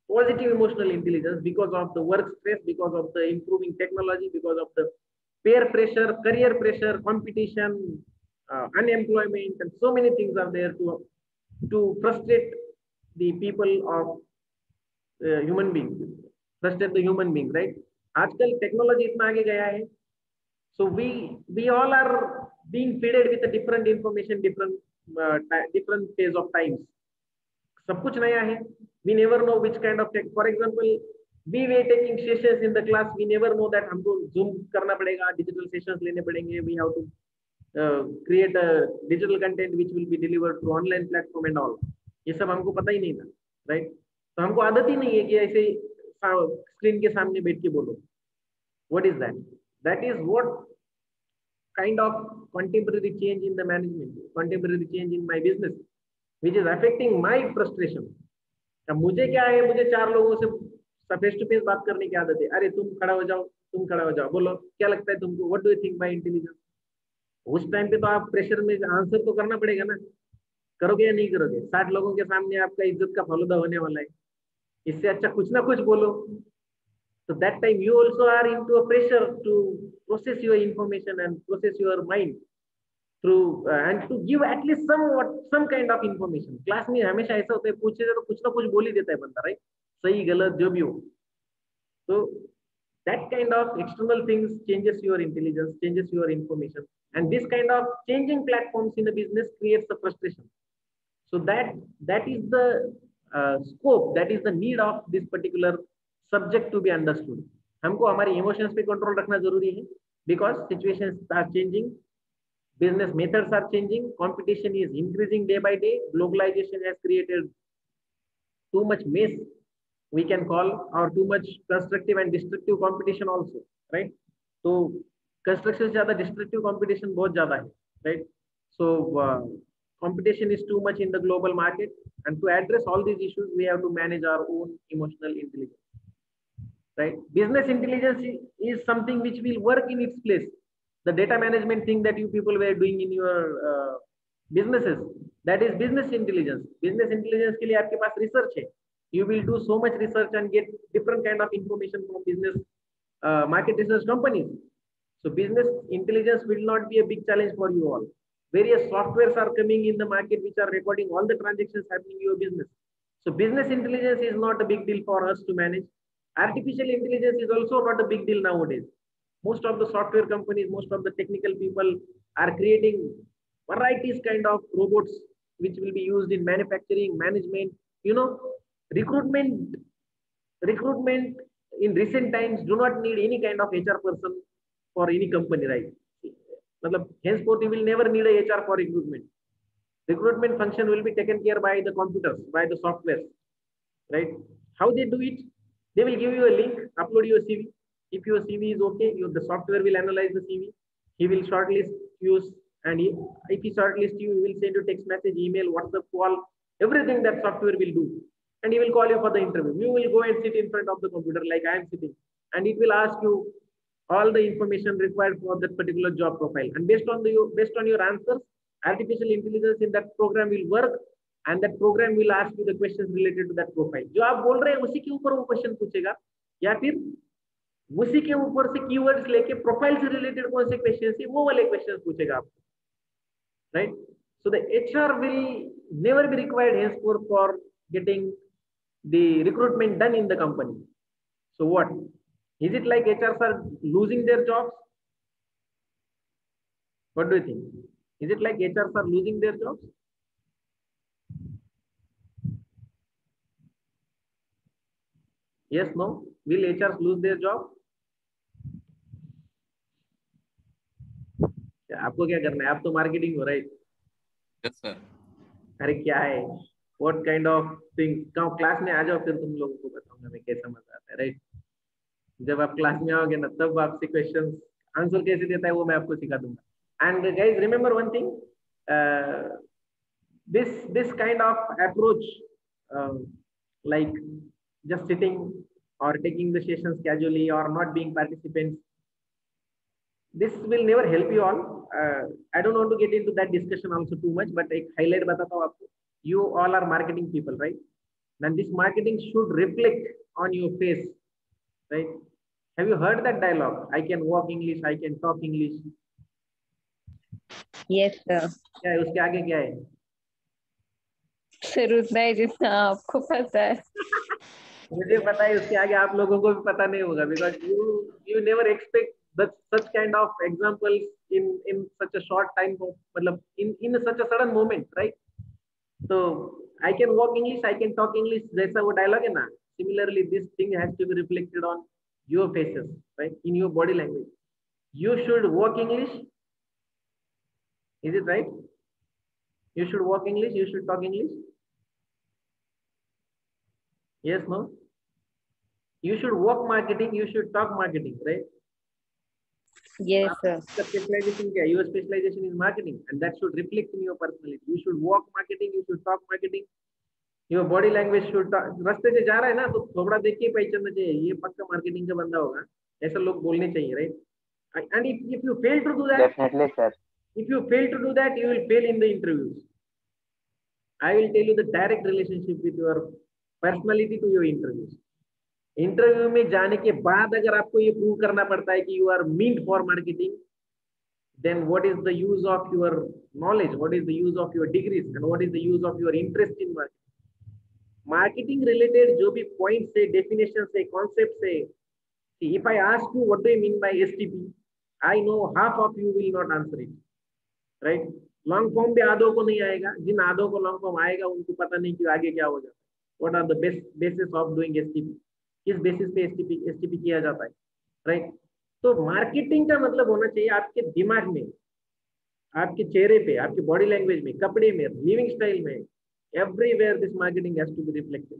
positive emotional intelligence because of the work stress, because of the improving technology, because of the peer pressure, career pressure, competition, unemployment, and so many things are there to frustrate the people of human being, frustrate the human being, right? आजकल technology इतना आगे गया है, so we all are being fed with a different information, different phase of times. सब कुछ नया है. We never know which kind of tech. For example, we were taking sessions in the class. We never know that हमको Zoom करना पड़ेगा, digital sessions लेने पड़ेंगे. We have to create a digital content which will be delivered through online platform and all. ये सब हमको पता ही नहीं था, right? तो हमको आदत ही नहीं है कि ऐसे स्क्रीन के सामने बैठ के बोलो. What is that? That is what kind of contemporary change in the management, contemporary change in my business, which is affecting my frustration. अब मुझे क्या है, मुझे 4 लोगों से फेस टू फेस बात करने की आदत है. अरे तुम खड़ा हो जाओ, तुम खड़ा हो जाओ, बोलो क्या लगता है तुमको, what do you think by intelligence. उस टाइम पे तो आप प्रेशर में आंसर तो करना पड़ेगा ना. करोगे या नहीं करोगे? 60 लोगों के सामने आपका इज्जत का फालूदा होने वाला है. इससे अच्छा कुछ ना कुछ बोलो. So that time you also are into a pressure to process your information and process your mind through and to give at least some kind of information. Class में हमेशा ऐसा होता है, पूछे तो कुछ ना कुछ बोल ही देता है बंदा, right? सही गलत जो भी हो. So that kind of external things changes your intelligence, changes your information, and this kind of changing platforms in the business creates a frustration. So that is the scope, that is the need of this particular subject to be understood. हमको हमारे emotions पे control रखना जरूरी है, because situations are changing, business methods are changing, competition is increasing day by day, globalization has created too much mess, we can call, or too much constructive and destructive competition also, right? So construction से ज़्यादा destructive competition बहुत ज़्यादा है, right? So competition is too much in the global market, and to address all these issues, we have to manage our own emotional intelligence. Right? Business intelligence is something which will work in its place. The data management thing that you people were doing in your businesses, that is business intelligence. Business intelligence के लिए आपके पास research है. You will do so much research and get different kind of information from business market research companies. So business intelligence will not be a big challenge for you all. Various softwares are coming in the market which are recording all the transactions happening in your business. So business intelligence is not a big deal for us to manage. Artificial intelligence is also not a big deal nowadays. Most of the software companies, most of the technical people are creating varieties kind of robots which will be used in manufacturing, management, recruitment in recent times do not need any kind of HR person for any company, right? Henceforth, you will never need a HR for recruitment. Recruitment function will be taken care by the computers, by the software, right? How they do it? They will give you a link, upload your CV. If your CV is okay, the software will analyze the CV. He will shortlist you, and if he shortlists you, he will send you text message, email, WhatsApp call, everything that software will do. And he will call you for the interview. You will go and sit in front of the computer like I am sitting, and it will ask you all the information required for that particular job profile. And based on your answers, artificial intelligence in that program will work, and that program will ask you the questions related to that profile. जो आप बोल रहे हैं उसी के ऊपर वो question पूछेगा, या फिर उसी के ऊपर से कीवर्ड्स लेके प्रोफाइल से रिलेटेड कौन से क्वेश्चंस है वो वाले क्वेश्चंस पूछेगा आपको, right? So the HR will never be required henceforth for getting the recruitment done in the company. So what? Is it like HRs are losing their jobs? What do you think? Is it like HRs are losing their jobs? Yes, no? Will HRs lose their job? आपको क्या करना है? आप तो marketing हो, right? Yes, sir. अरे क्या है? What kind of things? Class में आ जाओ, फिर तुम लोगों को बताऊंगा मैं कैसा मजा आता है, राइट? जब आप क्लास में आओगे ना, तब आपसे क्वेश्चंस आंसर कैसे देता है वो मैं आपको सिखा दूंगा. And guys remember one thing, this kind of approach, like just sitting or taking the sessions casually or not being participants, this will never help you all. I don't want to get into that discussion also too much, but एक highlight बताता हूँ आपको. You all are marketing people, right? And this marketing should reflect on your face, right? Have you heard that dialogue? I can walk English, I can talk English. Yes, sir. क्या है उसके आगे क्या है? Sir उतना ही जितना आपको पता है. मुझे पता है, उसके आगे आप लोगों को भी पता नहीं होगा, because you never expect that such kind of examples in such a short time, मतलब in such a sudden moment, right? So I can walk English, I can talk English, जैसा वो dialogue है ना, similarly this thing has to be reflected on your faces, right? In your body language. You should walk English. Is it right? You should walk English, you should talk English. Yes, no? You should walk marketing, you should talk marketing, right? Yes, sir. Specialization क्या है? Your specialization is marketing, and that should reflect in your personality. You should walk marketing, you should talk marketing. Your body language should talk. रास्ते से जा रहा है ना, तो थोड़ा देख के पहचानना चाहिए, ये पक्का मार्केटिंग का बंदा होगा. ऐसा लोग बोलने चाहिए, right? And if you fail to do that, Definitely, sir. if you fail to do that, you will fail in the interviews. I will tell you the direct relationship with your personality to your interviews. Interview में जाने के बाद अगर आपको ये prove करना पड़ता है कि you are meant for marketing, then what is the use of your knowledge, what is the use of your degrees, and what is the use of your interest in marketing? Marketing related जो भी points है, definitions है, concepts है, if I ask you what do you mean by STP, I know half of you will not answer it, right? Long form भी आधों को नहीं आएगा, जिन आधों को लॉन्ग फॉर्म आएगा उनको पता नहीं कि आगे क्या हो जाता है. What are the basis of doing STP, किस बेसिस पे एसटीपी किया जाता है, राइट? तो मार्केटिंग का मतलब होना चाहिए आपके दिमाग में, आपके चेहरे पे, आपके बॉडी लैंग्वेज में, कपड़े में, लिविंग स्टाइल में, everywhere this marketing has to be reflected.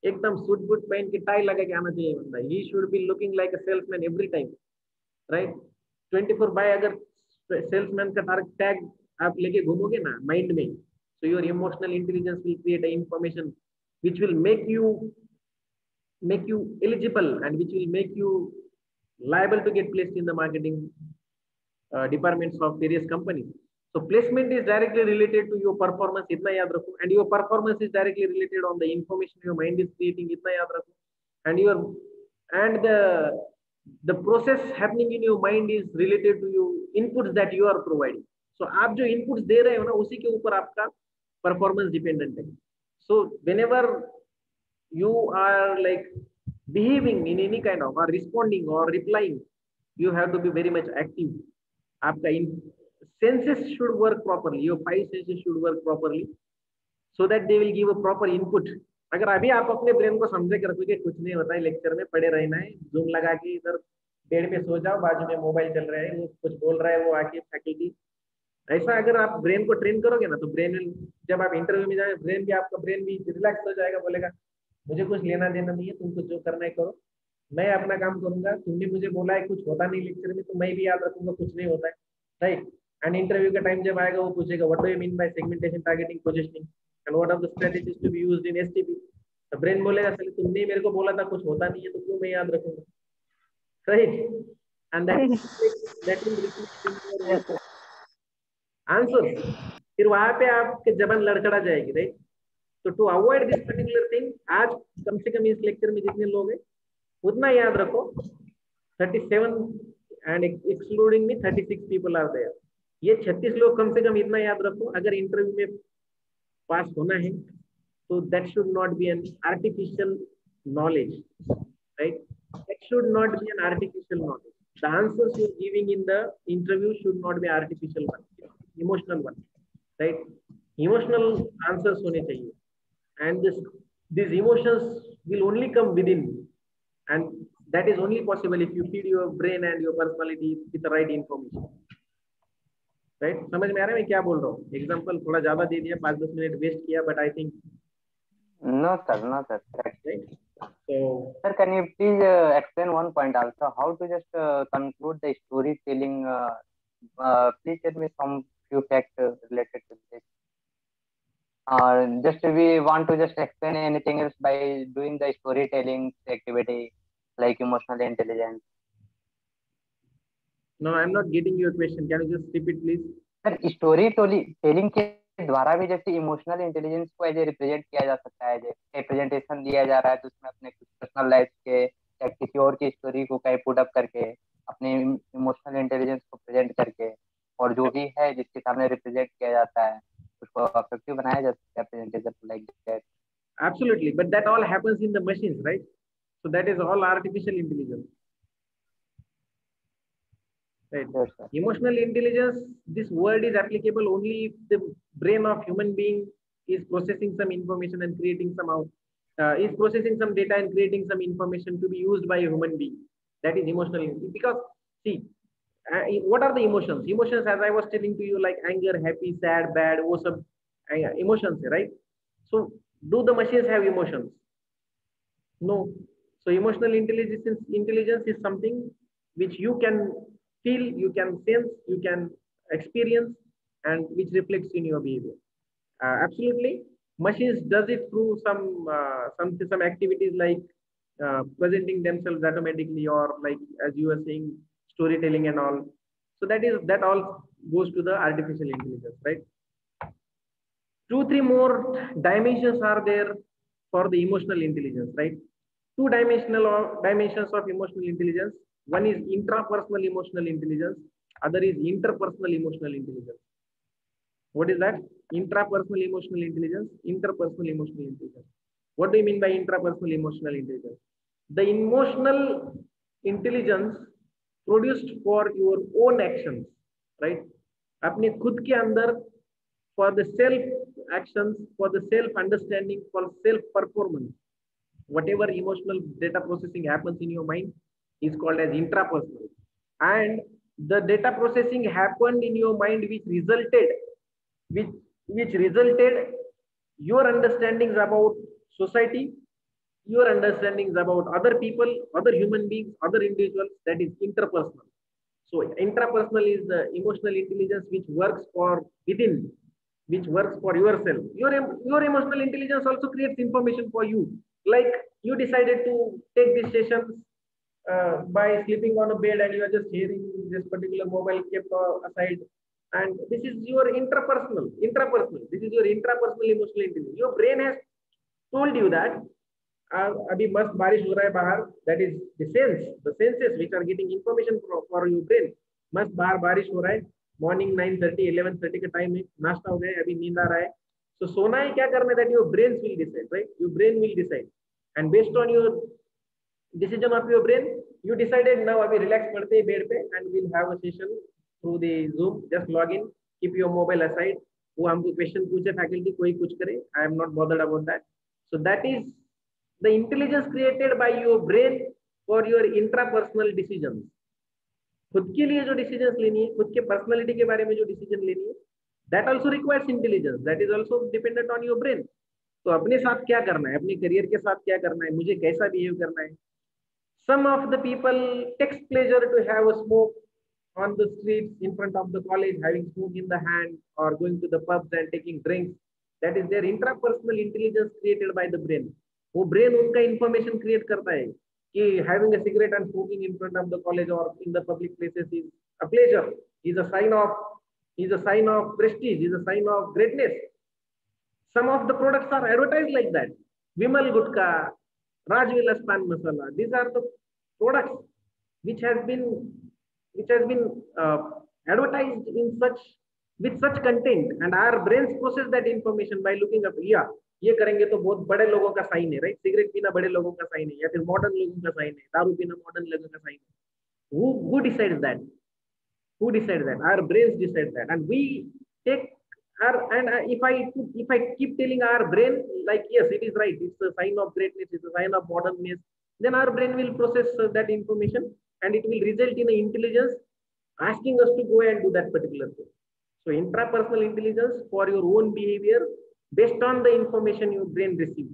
एकदम सूट बूट पहन के टाई लगा के आना चाहिए बंदा. He should be looking like a salesman every time, right? 24 by अगर सेल्समैन का टैग आप लेके घूमोगे ना माइंड में, so your emotional intelligence will create a information which will make you eligible and which will make you liable to get placed in the marketing departments of various companies. So placement is directly related to your performance, itna yaad rakho, and your performance is directly related on the information your mind is creating, itna yaad rakho, and the process happening in your mind is related to your inputs that you are providing. So आप जो inputs दे रहे हो ना, उसी के ऊपर आपका performance dependent है. So whenever you are like behaving in any kind of or responding or replying, you have to be very much active. आपका senses should work properly, your 5 senses should work properly so that they will give a proper input. अगर अभी आप अपने brain को समझे के रखोगे कुछ नहीं होता है, लेक्चर में पड़े रहना है, जूम लगा के इधर बेड पे सो जाओ, बाजू में मोबाइल चल रहा है, वो कुछ बोल रहा है, वो आके फैकल्टी, ऐसा अगर आप ब्रेन को ट्रेन करोगे ना, तो ब्रेन जब आप इंटरव्यू में जाए, आपका ब्रेन भी रिलैक्स हो जाएगा, बोलेगा मुझे कुछ लेना देना नहीं है, तुम कुछ जो करना है करो, मैं अपना काम करूंगा, तुमने मुझे बोला है कुछ होता नहीं लेक्चर में, तो मैं भी याद रखूंगा कुछ नहीं होता है, राइट? एंड इंटरव्यू का टाइम जब आएगा, वो पूछेगा what do you mean by segmentation, targeting, positioning and what are the strategies to be used in STP. तो ब्रेन बोलेगा चलिए तुमने मेरे को बोला था कुछ होता नहीं है, तो क्यों मैं याद रखूंगा, right? And that will answer. फिर वहां पे आपके जबान लड़खड़ा जाएगी, राइट? तो to avoid this particular thing, आज कम से कम इस लेक्चर में जितने लोग हैं उतना याद रखो. 37 and excluding me 36 people are there. ये 36 लोग कम से कम इतना याद रखो, अगर इंटरव्यू में पास होना है तो that should not be an artificial knowledge, right? That should not be an artificial knowledge. The answers you are giving in the interview should not be artificial one, emotional one, right? Emotional answers होने चाहिए, and these emotions will only come within, and that is only possible if you feed your brain and your personality with the right information, right? समझ में आ रहा है मैं क्या बोल रहा हूँ? एग्जाम्पल थोड़ा ज्यादा दे दिया, 5-10 मिनट वेस्ट किया, but I think No, sir. No, sir. Correct. right? So Sir, can you please explain one point also? How to just conclude the storytelling? Please tell me some few facts related to this. Just we want to just explain anything else by doing the storytelling activity like emotional intelligence. no, I'm not getting your question. Can you just repeat, please? Sir story telling के द्वारा भी जैसे emotional intelligence को as A represent किया जा सकता है, जैसे प्रेजेंटेशन दिया जा रहा है तो उसमें अपने कुछ पर्सनल लाइफ के या किसी और की स्टोरी को कहीं पुट अप करके अपने इमोशनल इंटेलिजेंस को प्रेजेंट करके और जो भी है जिसके सामने रिप्रेजेंट किया जाता है उसको अफेक्टिव बनाया जा सकता है presentation like that. Absolutely, but that all happens in the machines, right? So that is all artificial intelligence. Right. Yes, sir. Emotional intelligence, this word is applicable only if the brain of human being is processing some information and creating some out, is processing some data and creating some information to be used by a human being. That is emotional intelligence. Because see, what are the emotions? Emotions, as I was telling to you, like anger, happy, sad, bad, awesome, emotions, right? So do the machines have emotions? No. So emotional intelligence is something which you can feel, you can sense, you can experience, and which reflects in your behavior. Absolutely, machines does it through some activities like presenting themselves automatically, or like as you were saying, storytelling and all. So that all goes to the artificial intelligence, right? 2-3 more dimensions are there for the emotional intelligence, right? Dimensions of emotional intelligence. One is intrapersonal emotional intelligence, other is interpersonal emotional intelligence. What is that? Intrapersonal emotional intelligence, interpersonal emotional intelligence. What do you mean by intrapersonal emotional intelligence? The emotional intelligence produced for your own actions, right? अपने खुद के अंदर for the self actions, for the self understanding, for self performance, whatever emotional data processing happens in your mind is called as intrapersonal. And the data processing happened in your mind which resulted your understandings about society, your understandings about other people, other human beings, other individuals. That is interpersonal. So intrapersonal is the emotional intelligence which works for within, which works for yourself. Your emotional intelligence also creates information for you. Like you decided to take these sessions by sleeping on a bed, and you are just hearing this particular mobile kept aside. And this is your intrapersonal. This is your intrapersonal emotional intelligence. Your brain has told you that अभी मस्त बारिश हो रहा है बाहर. That is the senses which are getting information for your brain. मस्त बाहर बारिश हो रहा है. Morning 9:30, 11:30 का टाइम है. नाश्ता हो गया, अभी नींद आ रहा है. So सोना है क्या करना है? That your brains will decide, right? Your brain will decide, and based on your decision of your brain, you decided now अभी relax पढ़ते हैं बेड पे, and we'll have a session through the Zoom. Just log in, keep your mobile aside. वो हमको question पूछे faculty, कोई कुछ करे, I am not bothered about that. So that is the intelligence created by your brain for your intrapersonal decisions. खुद के लिए जो डिसीजन लेनी है, खुद के पर्सनालिटी के बारे में जो डिसीजन लेनी है, that also requires intelligence. That is also dependent on your brain. तो अपने साथ क्या करना है, अपने करियर के साथ क्या करना है, मुझे कैसा बिहेव करना है. Some of the people takes pleasure to have a smoke on the streets in front of the college, having smoke in the hand, or going to the pubs and taking drinks. That is their intrapersonal intelligence created by the brain. वो brain उनका information create करता है कि having a cigarette and smoking in front of the college or in the public places is a pleasure, is a sign of prestige, is a sign of greatness. Some of the products are advertised like that. Vimal Gutka, Rajvilas Pan Masala. These are the products which has been advertised in with such content, and our brains process that information by looking up. Yeah, ये करेंगे तो बहुत बड़े लोगों का sign है, right? Cigarette पीना बड़े लोगों का साइन है, या फिर मॉडर्न लोगों का साइन है, दारू पीना मॉडर्न लोगों का साइन है. Who decides that? Who decides that? Our brains decide that, and we take our, and if I keep telling our brain like, yes, it is right, it's a sign of greatness, it's a sign of modernness, then our brain will process that information, and it will result in an intelligence asking us to go and do that particular thing. So intrapersonal intelligence for your own behavior based on the information your brain receives.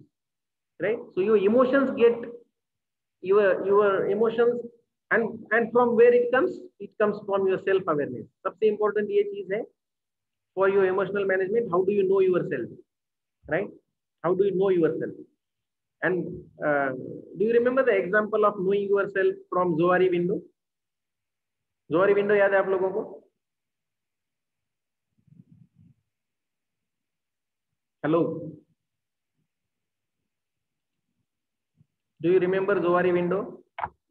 right? So your emotions get your emotions, and from where it comes from your self awareness. सबसे important ये चीज है for your emotional management. How do you know yourself, right? How do you know yourself? And do you remember the example of knowing yourself from Zohari window? Zohari window याद है आप लोगों को? Hello. Do you remember Zohari window?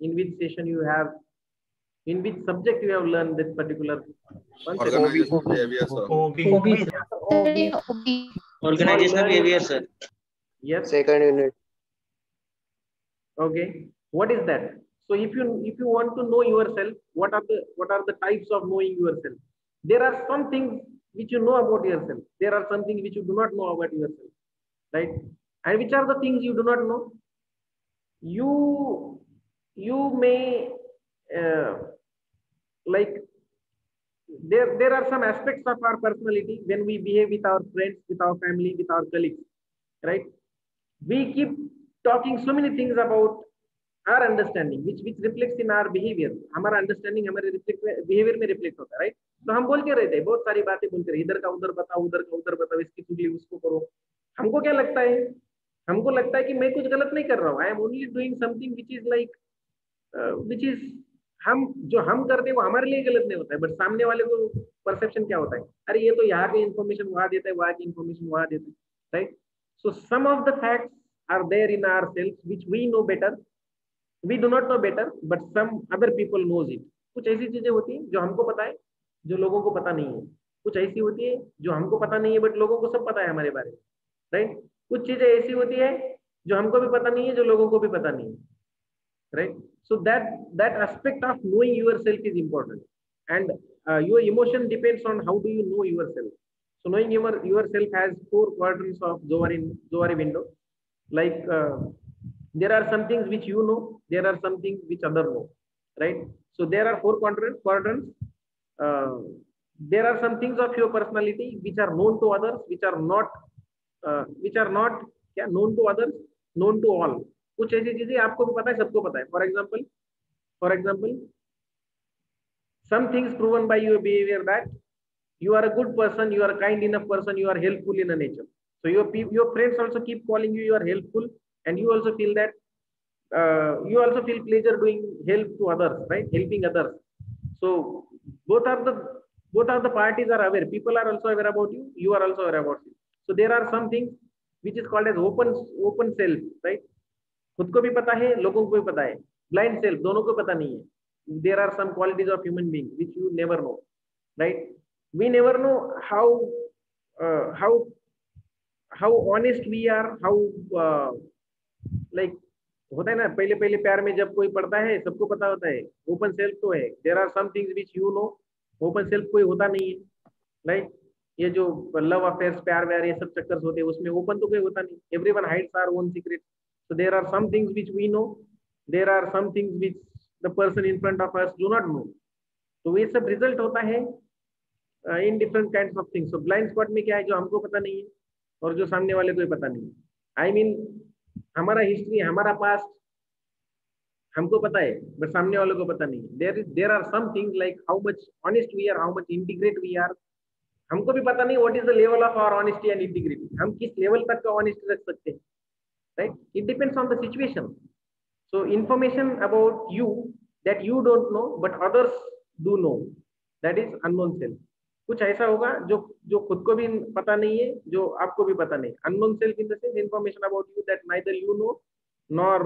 In which session you have, in which subject you have learned this particular concept? Organizational behavior, sir. Organizational behavior, sir. Yes. Second unit. Okay. What is that? So if you want to know yourself, what are the types of knowing yourself? There are some things which you know about yourself. There are some things which you do not know about yourself, right? And which are the things you do not know? You may like there are some aspects of our personality when we behave with our friends, with our family, with our colleagues, right? We keep talking so many things about our understanding, which reflects in our behavior. हमारा understanding हमारे behavior में reflect होता है, right? तो हम बोलते रहते हैं, बहुत सारी बातें बोलते रहते हैं, इधर का उधर बताओ, उधर का उधर बताओ, इसकी चुगली उसको करो. हमको क्या लगता है? हमको लगता है कि मैं कुछ गलत नहीं कर रहा हूँ. I am only doing something which is like which is हम जो हम करते हैं वो हमारे लिए गलत नहीं होता है, बट सामने वाले को परसेप्शन क्या होता है? अरे ये तो यहाँ की इंफॉर्मेशन वहां देता है, वहां की इंफॉर्मेशन वहां देता है, right? So some of the facts are there in ourselves which we know better. We do not know better, but some other people knows it. कुछ ऐसी चीजें होती हैं जो हमको पता है, जो लोगों को पता नहीं है. कुछ ऐसी होती है जो हमको पता नहीं है, बट लोगों को सब पता है हमारे बारे में, राइट? कुछ चीजें ऐसी होती है जो हमको भी पता नहीं है, जो लोगों को भी पता नहीं है, right? So that aspect of knowing yourself is important, and your emotion depends on how do you know yourself. So knowing yourself has 4 quadrants of Zohari window. Like there are some things which you know, there are some things which other know, right? So there are 4 quadrants. There are some things of your personality which are known to others, which are not known to others, known to all. कुछ ऐसी चीजें आपको भी पता है, सबको पता है. For example, some things proven by your behavior that you are a good person, you are a kind enough person, you are helpful in a nature. So your friends also keep calling you are helpful, and you also feel that you also feel pleasure doing help to others, right? Helping others. So both of the parties are aware. People are also aware about you. You are also aware about you. So there are some things which is called as open self, right? खुद को भी पता है, लोगों को भी पता है. Blind self, दोनों को पता नहीं है. There are some qualities of human being which you never know, right? We never know how honest we are, how like होता है ना, पहले प्यार में जब कोई पड़ता है सबको पता होता है. ओपन सेल्फ तो है. There are some things which you know. Open self कोई होता नहीं है, राइट? ये जो लव अफेयर्स, प्यार व्यार, ये सब चक्कर होते हैं, उसमें ओपन तो कोई होता नहीं. Everyone hides our own secret. So there are some things which we know, there are some things which the person in front of us do not know. तो ये सब रिजल्ट होता है in different kinds of things. So blind spot में क्या है, जो हमको पता नहीं है और जो सामने वाले को भी पता नहीं है. आई मीन हमारा हिस्ट्री, हमारा पास्ट हमको पता है, बट सामने वालों को पता नहीं है. There are some things like how much honest we are, how much integrate we are. हमको भी पता नहीं what is the level of our honesty and integrity. हम किस लेवल तक का ऑनेस्टी रख सकते हैं, right? It depends on the situation. So information about you that you don't know but others do know, that is unknown self. कुछ ऐसा होगा जो खुद को भी पता नहीं है, जो आपको भी पता नहीं. Unknown self in the sense information about you that neither you know nor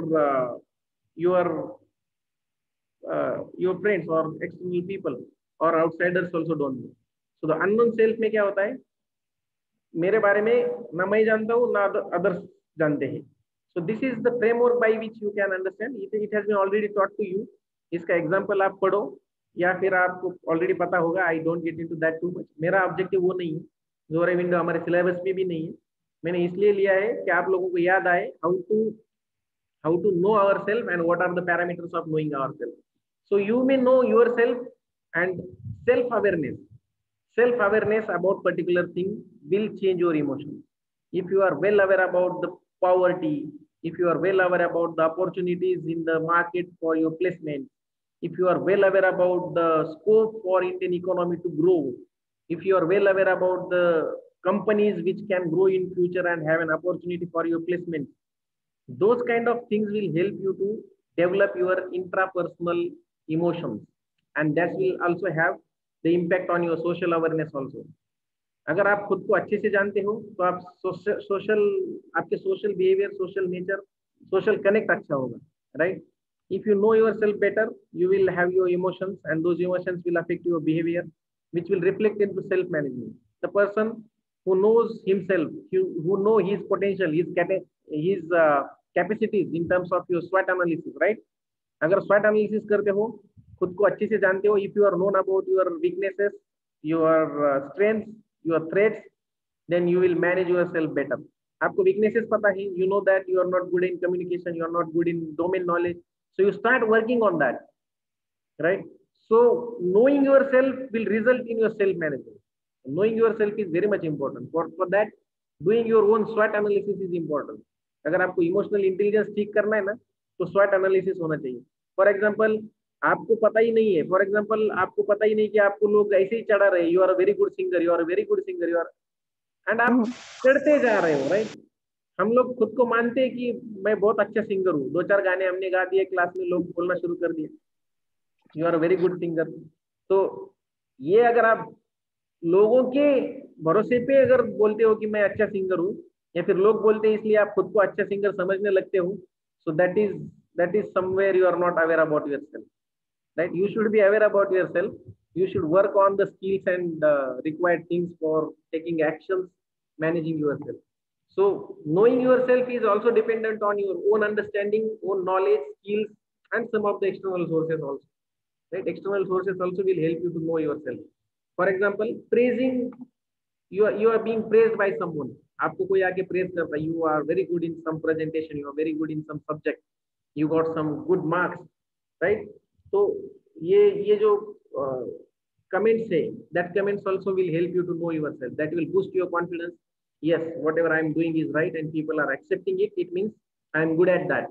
your friends or external people or outsiders also don't know. So the unknown self में क्या होता है, मेरे बारे में ना मैं जानता हूँ ना others जानते हैं. So this is the framework by which you can understand. It has been already taught to you. इसका एग्जाम्पल आप पढ़ो या फिर आपको ऑलरेडी पता होगा. I don't get into that too much. मेरा ऑब्जेक्टिव वो नहीं है. जोहरी विंडो हमारे सिलेबस में भी नहीं है. मैंने इसलिए लिया है कि आप लोगों को याद आए how to know ourselves and what are the parameters of knowing ourselves. So you may know yourself, and self-awareness about particular thing will change your emotions. If you are well aware about the poverty, if you are well aware about the opportunities in the market for your placement, if you are well aware about the scope for Indian economy to grow, if you are well aware about the companies which can grow in future and have an opportunity for your placement, those kind of things will help you to develop your intrapersonal emotions, and that will also have the impact on your social awareness also. अगर आप खुद को अच्छे से जानते हो तो आप सोशल आपके social behaviour, social nature, social connect अच्छा होगा, right? If you know yourself better, you will have your emotions, and those emotions will affect your behavior, which will reflect into self management. The person who knows himself, who know his potential, his capacities in terms of your SWOT analysis, right? अगर SWOT analysis करते हो, खुद को अच्छे से जानते हो, if you are known about your weaknesses, your strengths, your threats, then you will manage yourself better. आपको weaknesses पता है, you know that you are not good in communication, you are not good in domain knowledge, so you start working on that, right? So knowing yourself will result in your self management. Knowing yourself is very much important. For that, doing your own SWOT analysis is important. अगर आपको emotional intelligence ठीक करना है ना, तो SWOT analysis होना चाहिए. For example, आपको पता ही नहीं है, फॉर एग्जांपल आपको पता ही नहीं कि आपको लोग ऐसे ही चढ़ा रहे, you are a very good singer, you are a very good singer, you are, and आप चढ़ते जा रहे हो, राइट? हम लोग खुद को मानते हैं कि मैं बहुत अच्छा सिंगर हूँ, 2-4 गाने हमने गा दिए, क्लास में लोग बोलना शुरू कर दिए, you are a very good singer. तो ये अगर आप लोगों के भरोसे पे अगर बोलते हो कि मैं अच्छा सिंगर हूँ, या फिर लोग बोलते हैं इसलिए आप खुद को अच्छा सिंगर समझने लगते हो, so that is somewhere you are not aware about yourself, right? You should be aware about yourself. You should work on the skills and required things for taking actions, managing yourself. So knowing yourself is also dependent on your own understanding, own knowledge, skills, and some of the external sources also, right? External sources also will help you to know yourself. For example, praising, you are being praised by someone. आपको कोई आके praise करता है, you are very good in some presentation, you are very good in some subject, you got some good marks, right? तो ये जो comments say, that comments also will help you to know yourself. That will boost your confidence. Yes, whatever I am doing is right and people are accepting it, it means I am good at that.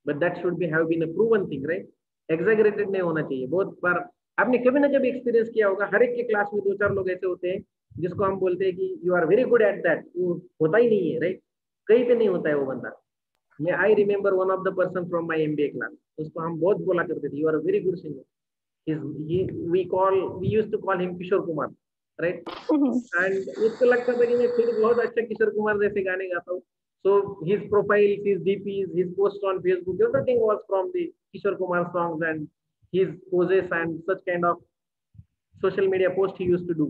But that should be have been a proven thing, right? Exaggerated नहीं होना चाहिए. बहुत बार आपने कभी ना कभी experience किया होगा, हर एक के क्लास में 2-4 लोग ऐसे होते हैं जिसको हम बोलते हैं कि you are very good at that, वो होता ही नहीं है, राइट? कहीं पे नहीं होता है वो बंदा. मैं I remember one of the person from my MBA class, उसको हम बहुत बोला करते थे, you are a very good singer. We used to call him Kishore Kumar, right? And उसको लगता था कि मैं खुद बहुत अच्छा किशोर कुमार जैसे गाने गाता हूँ. So his profiles, his DPs, his posts on Facebook, everything was from the Kishore Kumar songs and his poses and such kind of social media post he used to do.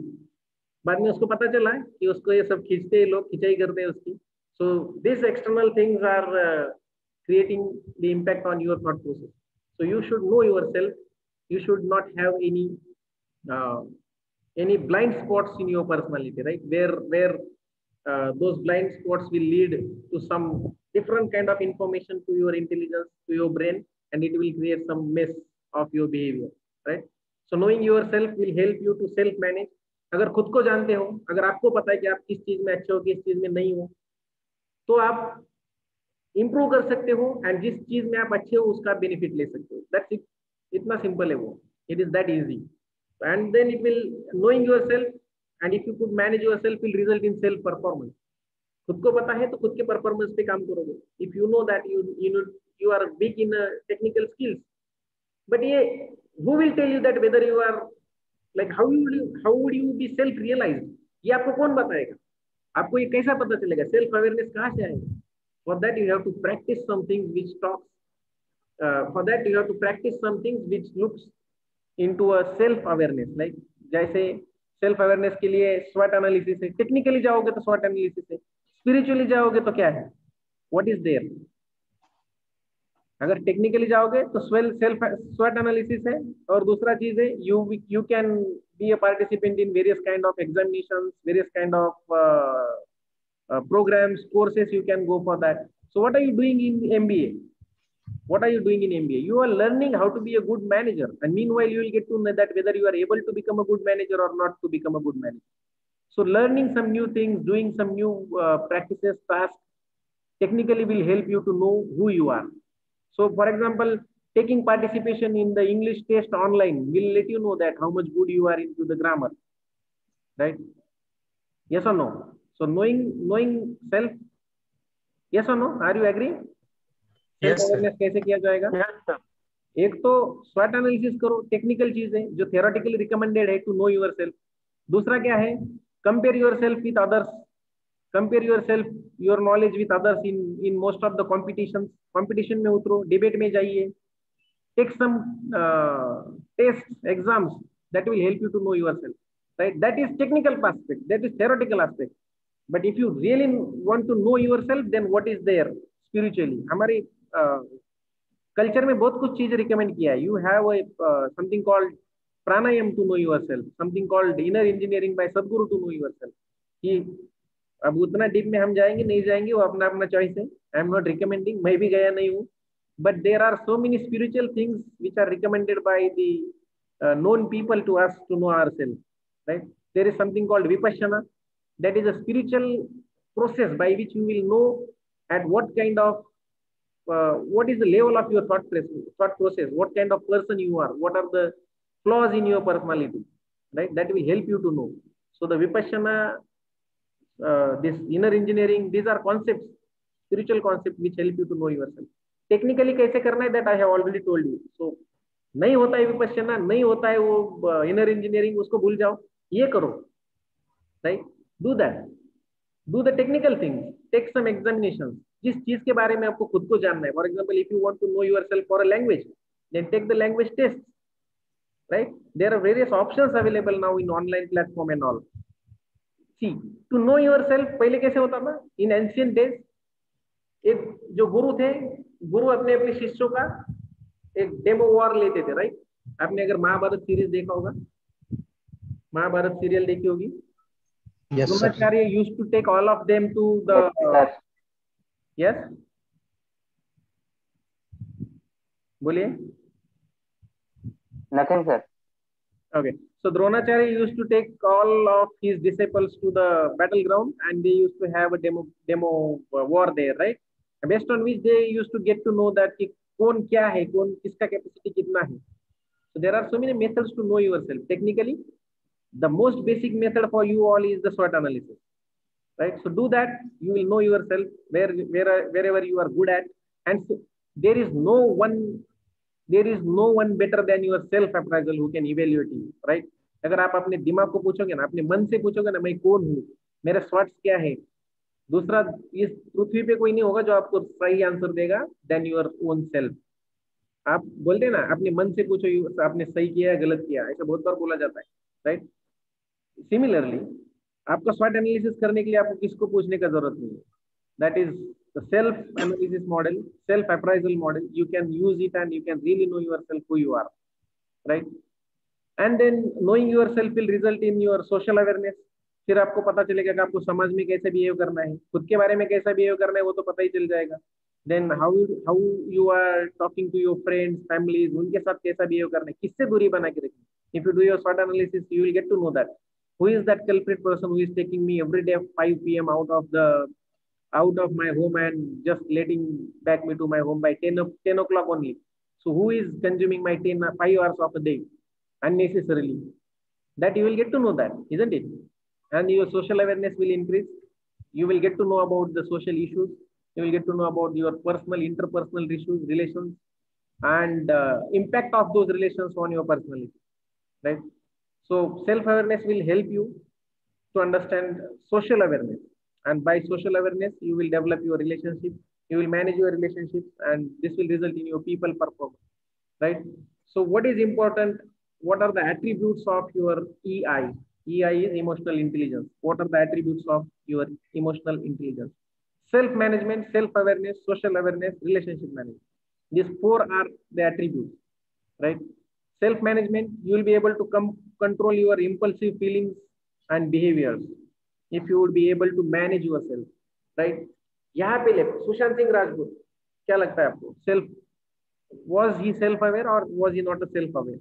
बाद में उसको पता चला कि उसको ये सब खींचते हैं लोग, खिंचाई करते हैं उसकी. So these external things are creating the impact on your thought process. So you should know yourself. You should not have any blind spots in your personality, right? Where those blind spots will lead to some different kind of information to your intelligence, to your brain, and it will create some mess of your behavior, right? So knowing yourself will help you to self manage. अगर खुद को जानते हो, अगर आपको पता है कि आप किस चीज में अच्छे हो, किस चीज में नहीं हो, तो आप इंप्रूव कर सकते हो, एंड जिस चीज में आप अच्छे हो उसका बेनिफिट ले सकते हो. That's it. इतना सिंपल है वो. It is that easy. And then it will, knowing yourself, and if you could manage yourself, will result in self performance. खुद को पता है तो खुद के परफॉर्मेंस पे काम करोगे. If you know that you are weak in technical skills, but ये who will tell you that whether you are like how would you be self realized? ये आपको कौन बताएगा? आपको ये कैसा पता चलेगा? सेल्फ अवेयरनेस कहाँ से आएगा? For that you have to practice something which talks. For that you have to practice something which looks into a self awareness. Like जैसे सेल्फ अवेयरनेस के लिए SWOT एनालिसिस है. टेक्निकली जाओगे तो SWOT एनालिसिस है. स्पिरिचुअली जाओगे तो क्या है? What is there? अगर टेक्निकली जाओगे तो सेल्फ SWOT एनालिसिस है, और दूसरा चीज है you can be a participant in various kind of examinations, various kind of programs, courses you can go for that. So what are you doing in MBA? What are you doing in MBA? You are learning how to be a good manager, and meanwhile you will get to know that whether you are able to become a good manager or not to become a good manager. So learning some new things, doing some new practices, tasks, technically will help you to know who you are. So for example, taking participation in the English test online will let you know that how much good you are into the grammar, right? Yes or no? So knowing self, yes or no? Are you agree? Self Yes, sir. awareness कैसे किया जाएगा? एक तो SWOT analysis करो, technical चीज है जो theoretically recommended है टू नो योर सेल्फ. दूसरा क्या है? Compare your self with others. Compare your self, your knowledge with others in most of the competition में उतरो, डिबेट में जाइए, take some test exams that will help you to know yourself, right? That is technical aspect, that is theoretical aspect. But if you really want to know yourself, then what is there spiritually? हमारे culture में बहुत कुछ चीजें recommend किया है. You have something called pranayama to know yourself, something called inner engineering by Sadhguru to know yourself. कि अब उतना डीप में हम जाएंगे नहीं जाएंगे वो अपना अपना चॉइस है. आई एम नॉट रिकमेंडिंग, मैं भी गया नहीं हूँ. But there are so many spiritual things which are recommended by the known people to us to know ourselves, right? There is something called vipassana, that is a spiritual process by which you will know at what kind of what is the level of your thought process, what kind of person you are, what are the flaws in your personality, right? That will help you to know. So the vipassana, this inner engineering, these are concepts, spiritual concepts which help you to know yourself. Technically कैसे करना है, that I have already told you. So नहीं होता है विपश्यना, नहीं होता है वो इनर इंजीनियरिंग, उसको भूल जाओ, ये करो, right? Do that, do the technical things, take some examination. जिस चीज के बारे में आपको खुद को जानना है, for example if you want to know yourself for a language, then take the language test, right? There are various options available now in online platform and all. See, to know yourself पहले कैसे होता था? इन ancient days एक जो गुरु थे, गुरु अपने अपने शिष्यों का एक डेमो वॉर लेते थे, राइट? आपने अगर महाभारत सीरीज देखा होगा, महाभारत सीरियल देखी होगी, Dronacharya used to take all of them to the, yes बोलिए. Nothing sir. Okay, so Dronacharya used to take all of his disciples to the battleground and they used to have a demo war there, right? Based on which they used to get to know that कि कौन क्या है, कौन किसका capacity कितना है. So there are so many methods to know yourself. Technically, the most basic method for you all is the SWOT analysis, right? So do that, you will know yourself wherever you are good at, and so there is no one better than your self appraisal who can evaluate you, right? अगर आप अपने दिमाग को पूछोगे ना, अपने मन से पूछोगे ना, मैं कौन हूँ, मेरे SWOTs क्या है, दूसरा इस पृथ्वी पे कोई नहीं होगा जो आपको सही आंसर देगा देन योर ओन सेल्फ. आप बोलते हैं ना, अपने मन से पूछो आपने सही किया है गलत किया, ऐसा बहुत बार बोला जाता है, राइट? सिमिलरली आपका SWOT एनालिसिस करने के लिए आपको किसको पूछने का जरूरत नहीं है. That is the self analysis model, self appraisal model. You can use it and you can really know yourself who you are, right? And then knowing yourself will result in your social awareness. फिर आपको पता चलेगा कि आपको समाज में कैसे behave करना है, खुद के बारे में कैसा बिहेव करना है वो तो पता ही चल जाएगा. Then how you are talking to your friends, families, उनके साथ कैसा बिहेव करना है, किससे दूरी बना के रखनी. If you do your SWOT analysis, you will get to know that who is that culprit person who is taking me every day at 5 p.m. out of my home and just letting back me to my home by 10 o'clock only. So who is consuming my 5 hours of a day unnecessarily? That you will get to know that, isn't it? And your social awareness will increase. You will get to know about the social issues. You will get to know about your personal, interpersonal issues, relations, and impact of those relations on your personality, right? So self-awareness will help you to understand social awareness. And by social awareness, you will develop your relationship, you will manage your relationships, and this will result in your people performance, right? So what is important? What are the attributes of your EI? EI is emotional intelligence. What are the attributes of your emotional intelligence? Self-management, self-awareness, social awareness, relationship management. These 4 are the attributes, right? Self-management, you will be able to control your impulsive feelings and behaviors. If you would be able to manage yourself, right? यहाँ पे ले सुशांत सिंह राजपूत, क्या लगता है आपको? Was he self-aware or was he not a self-aware?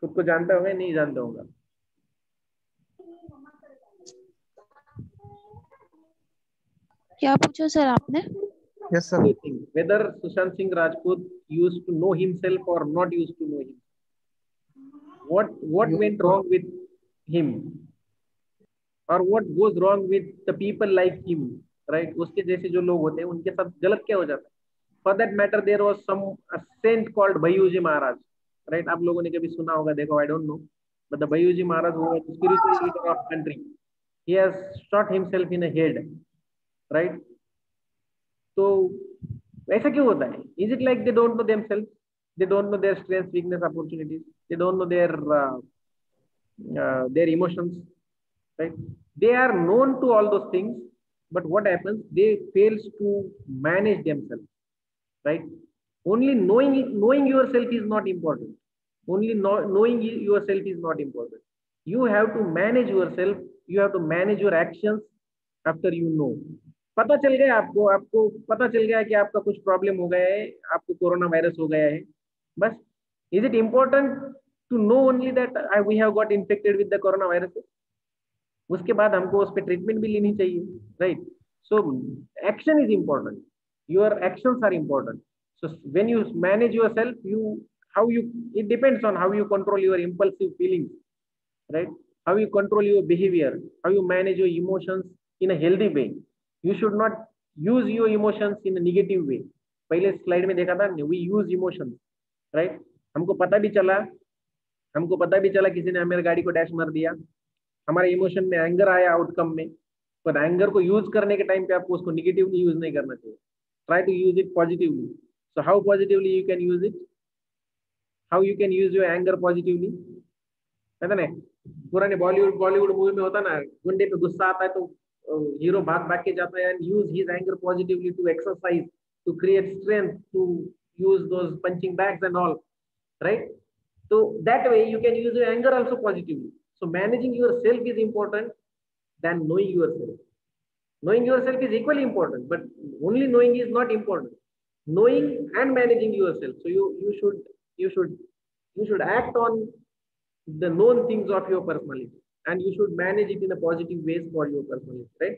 खुद को जानता होगा नहीं जानता होगा? क्या पूछा सर आपने? Yes, sir. Whether Sushant Singh Rajput used to know himself or not used to know him. What went wrong with him, or what goes wrong with the people like him, right? उसके जैसे जो लोग होते हैं उनके साथ गलत क्या हो जाता है? For that matter, there was a saint called Bhayuji Maharaj, right? आप लोगों ने कभी सुना होगा, देखो, I don't know, but the Bhayuji Maharaj was the spiritual leader of country. He has shot himself in the head, right? तो ऐसा क्यों होता है? Is it like they don't know themselves? They don't know their strengths, weakness, opportunities. They don't know their emotions, right? They are known to all those things, but what happens? They fails to manage themselves, right? Only knowing yourself is not important. Only knowing yourself is not important. You have to manage yourself. You have to manage your actions after you know. पता चल गया आपको पता चल गया कि आपका कुछ प्रॉब्लम हो गया है, आपको कोरोना वायरस हो गया है, बस. Is it important to know only that we have got infected with the corona virus? उसके बाद हमको उस पर ट्रीटमेंट भी लेनी चाहिए, right? So action is important. Your actions are important. So when you manage yourself, it depends on how you control your impulsive feelings, right? How you control your behavior, how you manage your emotions in a healthy way. You should not use your emotions in a negative way. पहले slide में देखा था, we use emotions, right? हमको पता भी चला किसी ने हमारी गाड़ी को डैश मार दिया, हमारे इमोशन में एंगर आया आउटकम में, पर एंगर को यूज करने के टाइम पे आपको उसको निगेटिवली यूज नहीं करना चाहिए. Try to use it positively. So how positively you can use it? How you can use your anger positively? है ना, पुराने बॉलीवुड मूवी में होता ना, गुंडे पे गुस्सा आता है तो हीरो भाग के जाता है, and use his anger positively to exercise, to create strength, to use those punching bags and all, right? So that way you can use your anger also positively. So managing yourself is important than knowing yourself. Knowing yourself is equally important, but only knowing is not important. Knowing and managing yourself. So you should act on the known things of your personality, and you should manage it in a positive ways for your personality, right?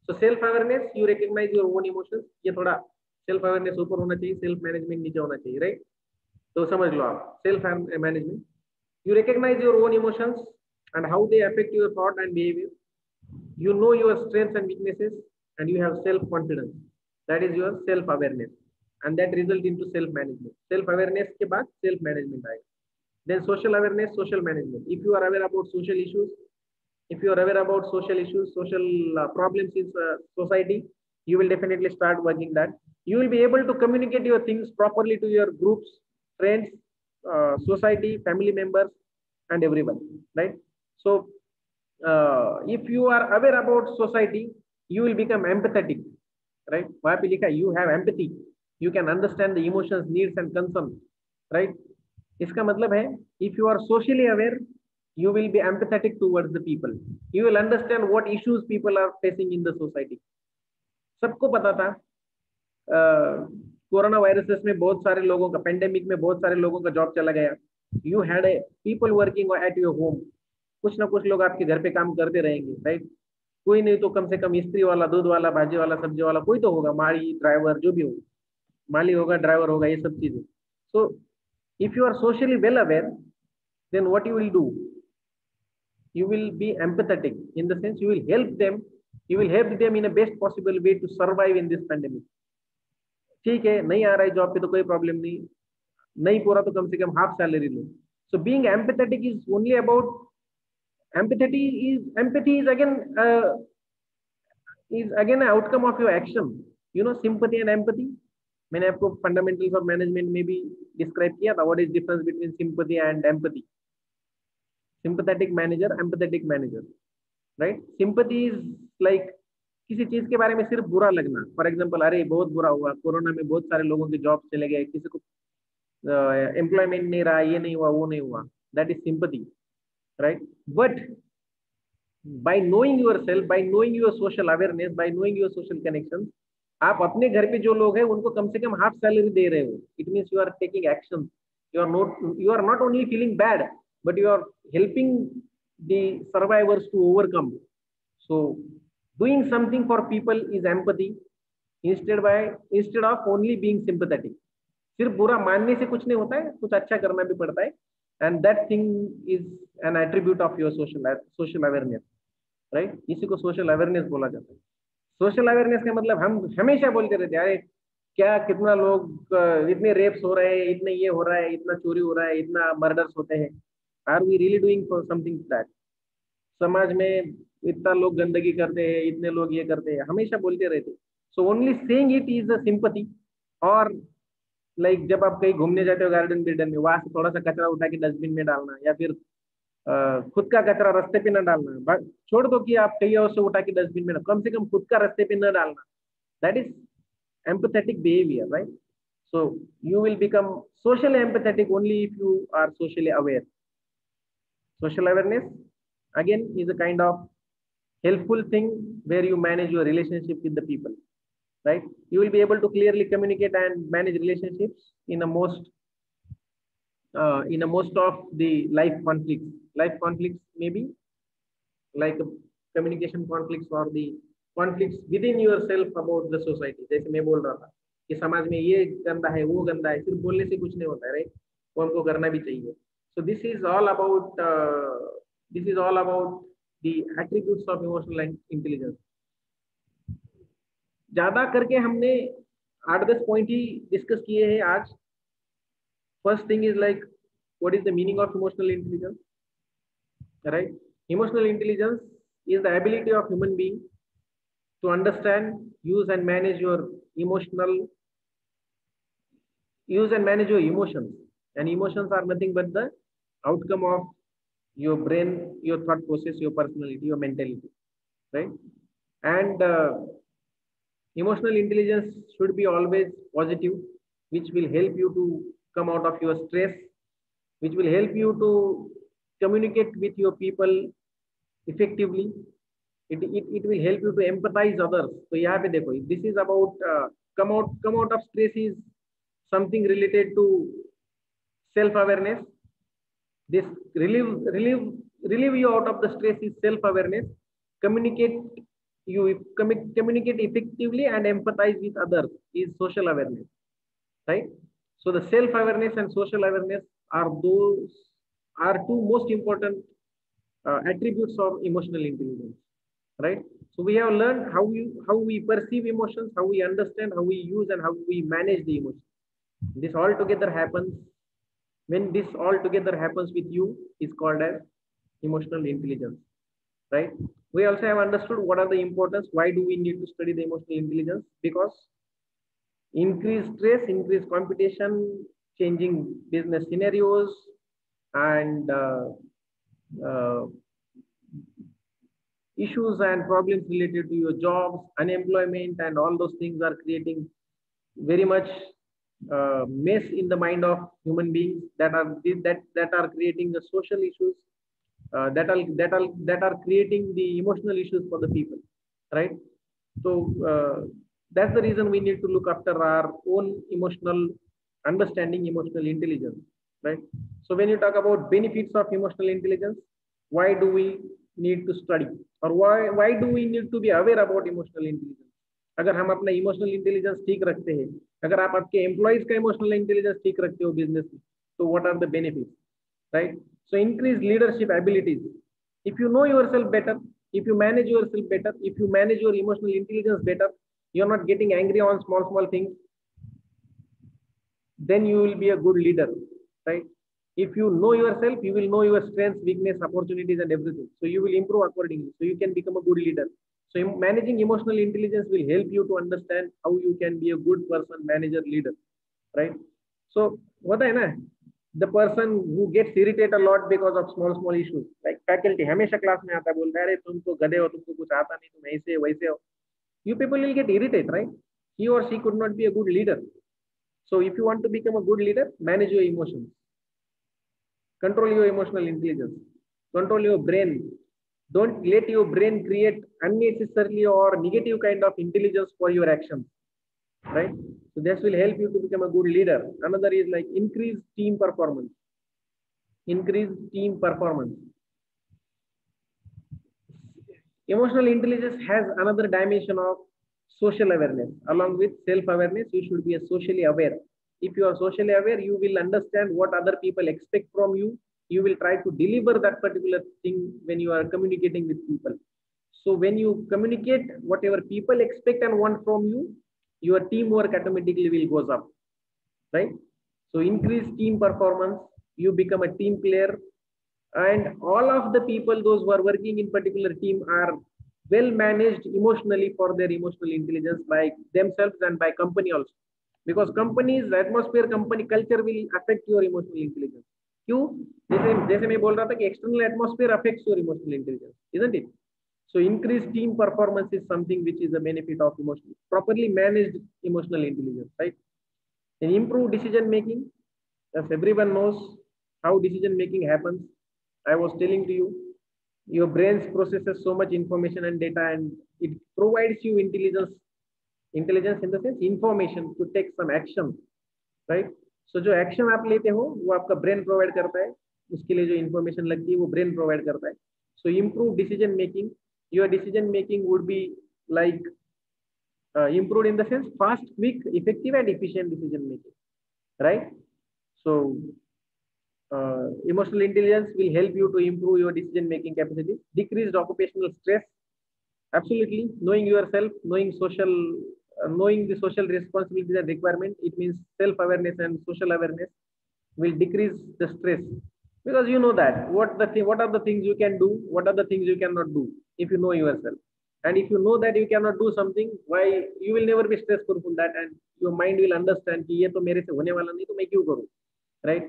So self awareness, you recognize your own emotions. ये थोड़ा self awareness ऊपर होना चाहिए, self management नीचे होना चाहिए, right? तो समझ लो आप, self management. You recognize your own emotions and how they affect your thought and behaviour. You know your strengths and weaknesses and you have self confidence. That is your self awareness, and that result into self management. Self awareness के बाद self management आएगा. Then social awareness, social management. If you are aware about social issues, if you are aware about social issues, social problems in society, you will definitely start working that. You will be able to communicate your things properly to your groups, friends, society, family members, and everyone, right? So if you are aware about society, you will become empathetic, right? वहाँ पे लिखा है, you have empathy, you can understand the emotions, needs and concerns, right? इसका मतलब है, if you are socially aware, you will be empathetic towards the people. You will understand what issues people are facing in the society. सबको पता था corona viruses में बहुत सारे लोगों का, पेंडेमिक में बहुत सारे लोगों का जॉब चला गया. You had a people working at your home. कुछ ना कुछ लोग आपके घर पे काम करते रहेंगे, राइट? कोई नहीं तो कम से कम इस्त्री वाला, दूध वाला, भाजी वाला, सब्जी वाला कोई तो होगा, माली, ड्राइवर, जो भी होगा, माली होगा, ड्राइवर होगा, ये सब चीजें. So if you are socially well aware, then what you will do? You will be empathetic, in the sense you will help them. You will help them in a best possible way to survive in this pandemic. ठीक है, नहीं आ रहा है job पे तो कोई problem नहीं पूरा तो कम से कम half salary low. So being empathetic is only about empathy is again an outcome of your action. You know, sympathy and empathy. मैंने आपको फंडामेंटल्स ऑफ मैनेजमेंट में भी डिस्क्राइब किया था. What is difference between sympathy and empathy? Sympathetic manager, empathetic manager, right? Sympathy is like किसी चीज के बारे में सिर्फ बुरा लगना. फॉर एग्जाम्पल, अरे बहुत बुरा हुआ, कोरोना में बहुत सारे लोगों के जॉब चले गए, किसी को एम्प्लॉयमेंट नहीं रहा, ये नहीं हुआ, वो नहीं हुआ. That is sympathy, right? But by knowing yourself, bye knowing your social awareness, bye knowing your social connections, आप अपने घर पे जो लोग हैं उनको कम से कम हाफ सैलरी दे रहे हो. It means you are taking action. You are not only feeling bad, but you are helping the survivors to overcome. So doing something for people is empathy. instead of only being sympathetic. सिर्फ बुरा मानने से कुछ नहीं होता है, कुछ अच्छा करना भी पड़ता है, and that thing is an attribute of your social awareness, right? इसी को social awareness बोला जाता है. Social awareness का मतलब हम हमेशा बोलते रहते हैं, अरे क्या कितना लोग इतने रेप्स हो रहे हैं, इतने ये हो रहा है, इतना चोरी हो रहा है, इतना मर्डर्स होते हैं. Are we really doing for something that? समाज में इतना लोग गंदगी करते हैं, इतने लोग ये करते हैं, हमेशा बोलते रहते हैं. So only saying it is a sympathy. और लाइक जब आप कहीं घूमने जाते हो गार्डन बिल्डन में, वहां से थोड़ा सा कचरा उठा के डस्टबिन में डालना, या फिर खुद का कचरा रास्ते पे न डालना. छोड़ दो कि आप कहीं और से उठा के डस्टबिन में, कम से कम खुद का रास्ते पे न डालना. That is empathetic behaviour, right? So you will become socially empathetic only if you are socially aware. Social awareness again is a kind of helpful thing where you manage your relationship with the people, right? You will be able to clearly communicate and manage relationships in a most of the life conflicts maybe like communication conflicts or the conflicts within yourself about the society. जैसे मैं बोल रहा था कि समाज में ये गंदा है, वो गंदा है, सिर्फ बोलने से कुछ नहीं होता है, राइट? वो हमको करना भी चाहिए. So this is all about the attributes of emotional intelligence. ज्यादा करके हमने 8-10 पॉइंट ही डिस्कस किए हैं आज. First thing is like what is the meaning of emotional intelligence, right? Emotional intelligence is the ability of human being to understand, use and manage your emotions. And emotions are nothing but the outcome of your brain, your thought process, your personality, your mentality, right? And emotional intelligence should be always positive, which will help you to come out of your stress, which will help you to communicate with your people effectively. It will help you to empathize others. So यहाँ पे देखो, this is about come out of stress is something related to self-awareness. This relieve you out of the stress is self-awareness. Communicate effectively and empathize with others is social awareness, right? So the self-awareness and social awareness are two most important attributes of emotional intelligence, right? So we have learned how we perceive emotions, how we understand, how we use, and how we manage the emotions. This all together happens. When this all together happens with you, is called as emotional intelligence, right? We also have understood what are the importance. Why do we need to study the emotional intelligence? Because increased stress, increased competition, changing business scenarios, and issues and problems related to your jobs, unemployment, and all those things are creating very much mess in the mind of human beings that are creating the social issues, that are creating the emotional issues for the people, right? So that's the reason we need to look after our own emotional understanding, emotional intelligence, right? So when you talk about benefits of emotional intelligence, why do we need to study, or why do we need to be aware about emotional intelligence? अगर हम अपना emotional intelligence ठीक रखते हैं, अगर आप आपके employees का इमोशनल इंटेलिजेंस ठीक रखते हो बिजनेस में, तो what are the benefits, right? So increase leadership abilities. If you know yourself better, if you manage yourself better, if you manage your emotional intelligence better, you're not getting angry on small things, then you will be a good leader, right? If you know yourself, you will know your strengths, weakness, opportunities, and everything. So you will improve accordingly. So you can become a good leader. So managing emotional intelligence will help you to understand how you can be a good person, manager, leader, right? So what I know, the person who gets irritated a lot because of small issues, like faculty, हमेशा class में आता बोलता है, अरे तुम तो गधे हो, तुमको कुछ आता नहीं, तुम ऐसे वैसे हो. You people will get irritated, right? He or she could not be a good leader. So if you want to become a good leader, manage your emotions, control your emotional intelligence, control your brain. Don't let your brain create unnecessarily or negative kind of intelligence for your actions, right? So this will help you to become a good leader. Another is like increased team performance. Emotional intelligence has another dimension of social awareness. Along with self-awareness, you should be socially aware. If you are socially aware, you will understand what other people expect from you. You will try to deliver that particular thing when you are communicating with people. So when you communicate whatever people expect and want from you, your teamwork automatically will goes up, right? So increase team performance, you become a team player, and all of the people, those who are working in particular team, are well managed emotionally for their emotional intelligence by themselves and by company also. Because company's atmosphere, company culture will affect your emotional intelligence. क्यों? जैसे मैं बोल रहा था कि external atmosphere affects your emotional intelligence, isn't it? So increased team performance is something which is a benefit of emotional, properly managed emotional intelligence, right? And improve decision making. As everyone knows how decision making happens, I was telling to you, your brain processes so much information and data, and it provides you intelligence. Intelligence in the sense information to take some action, right? So जो action आप लेते हो वो आपका brain provide करता है, उसके लिए जो information लगती है वो brain provide करता है. So improve decision making. Your decision making would be like improved in the sense fast, quick, effective, and efficient decision making, right? So emotional intelligence will help you to improve your decision making capacity. Decreased occupational stress. Absolutely, knowing yourself, knowing the social responsibilities and requirement, it means self-awareness and social awareness will decrease the stress, because you know that what are the things you can do, what are the things you cannot do if you know yourself. And if you know that you cannot do something, why you will never be stressful from that, and your mind will understand कि ये तो मेरे से होने वाला नहीं तो मैं क्यों करूं, right?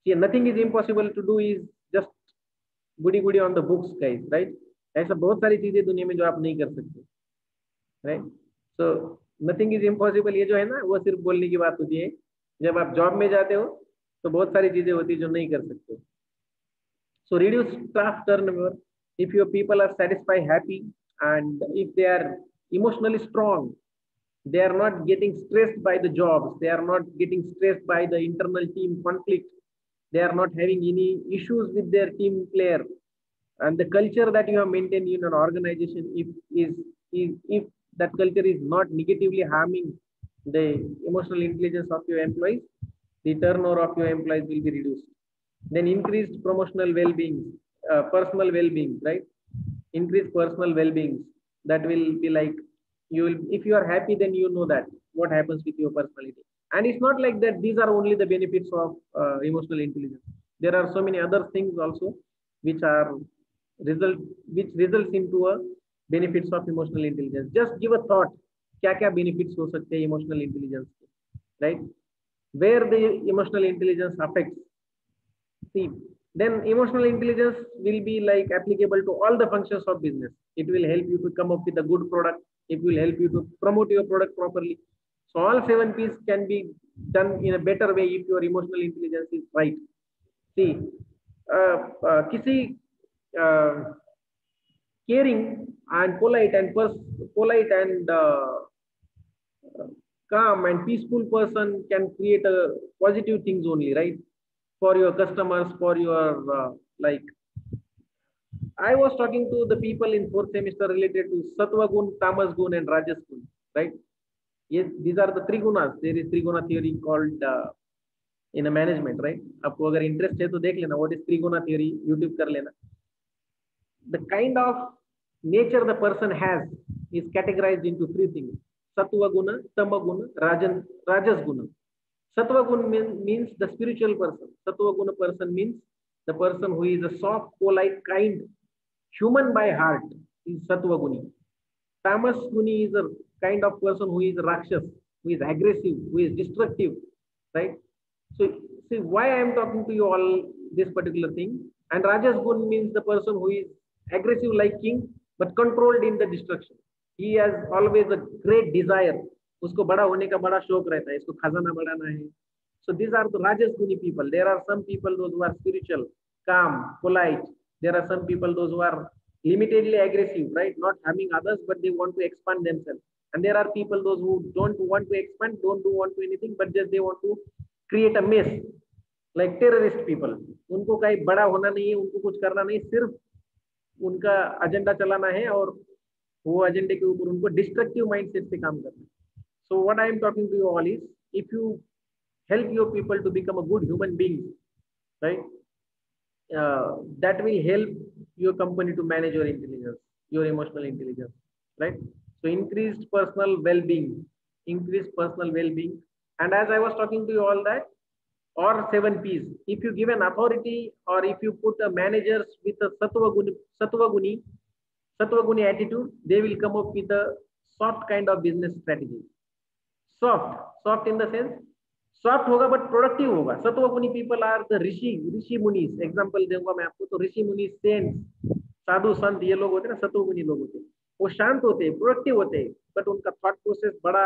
See, nothing is impossible to do is just goody on the books, guys, right? ऐसा बहुत सारी चीजें दुनिया में जो आप नहीं कर सकते, right? So nothing is impossible, ये जो है ना वो सिर्फ बोलने की बात होती है. जब आप जॉब में जाते हो तो बहुत सारी चीजें होती है जो नहीं कर सकते. So reduce staff turnover. If your people are satisfied, happy, and if they are emotionally strong, they are not getting stressed by the jobs, they are not getting stressed by the internal team conflict, they are not having any issues with their team player, and the culture that you have maintained in an organization, if that culture is not negatively harming the emotional intelligence of your employees, the turnover of your employees will be reduced. Then increased promotional well-being, personal well-being, right? Increased personal well-being. That will be like, you will, if you are happy, then you know that what happens with your personality. And it's not like that these are only the benefits of emotional intelligence. There are so many other things also which results into a benefits of emotional intelligence. Just give a thought, क्या benefits हो सकते हैं emotional intelligence, right? Where the emotional intelligence affects. See, then emotional intelligence will be like applicable to all the functions of business. It will help you to come up with a good product. It will help you to promote your product properly. So all 7 P's can be done in a better way if your emotional intelligence is right. See, caring and polite and calm and peaceful person can create a positive things only, right? For your customers, for your like. I was talking to the people in 4th semester related to Sattva Gun, Tamas Gun, and Rajas Gun, right? Yes, these are the 3 gunas. There is 3 guna theory called in a management, right? आपको अगर interest है तो देख लेना. What is 3 guna theory? YouTube कर लेना. The kind of nature the person has is categorized into 3 things: Sattva Guna, Tama Guna, Rajas Guna. Sattva Guna means the spiritual person. Sattva Guna person means the person who is a soft, polite, kind, human by heart is Sattva Guni. Tamas Guni is a kind of person who is Rakshas, who is aggressive, who is destructive, right? So see why I am talking to you all this particular thing. And Rajas Gun means the person who is aggressive like king, but controlled in the destruction. He has always a great desire. उसको बड़ा होने का बड़ा शौक रहता है, इसको खजाना बढ़ाना है. So these are the Rajas Guni people. There are some people those who are spiritual, calm, polite. There are some people those who are limitedly aggressive, right? Not harming others, but they want to expand themselves. And there are people those who don't want to expand, don't want to anything, but just they want to create a mess, like terrorist people. उनको कहीं बड़ा होना नहीं है, उनको कुछ करना नहीं, सिर्फ उनका एजेंडा चलाना है और वो एजेंडे के ऊपर उनको डिस्ट्रक्टिव माइंडसेट से काम करना है. So what I am talking to you all is, if you help your people to become a good human being, right, that will help your company to manage your intelligence, your emotional intelligence, right? So increased personal well-being, and as I was talking to you all that, or 7 P's. If you give an authority, or if you put a managers with a sattva guni attitude, they will come up with a soft kind of business strategy. Soft in the sense, soft होगा but productive होगा. सत्वगुणी people are the rishi munis. Example दूंगा मैं आपको, तो ऋषि मुनि, cents, साधु संत, ये लोग होते हैं ना, सत्वगुणी लोग होते हैं. वो शांत होते हैं, प्रोडक्टिव होते हैं, बट उनका थॉट प्रोसेस बड़ा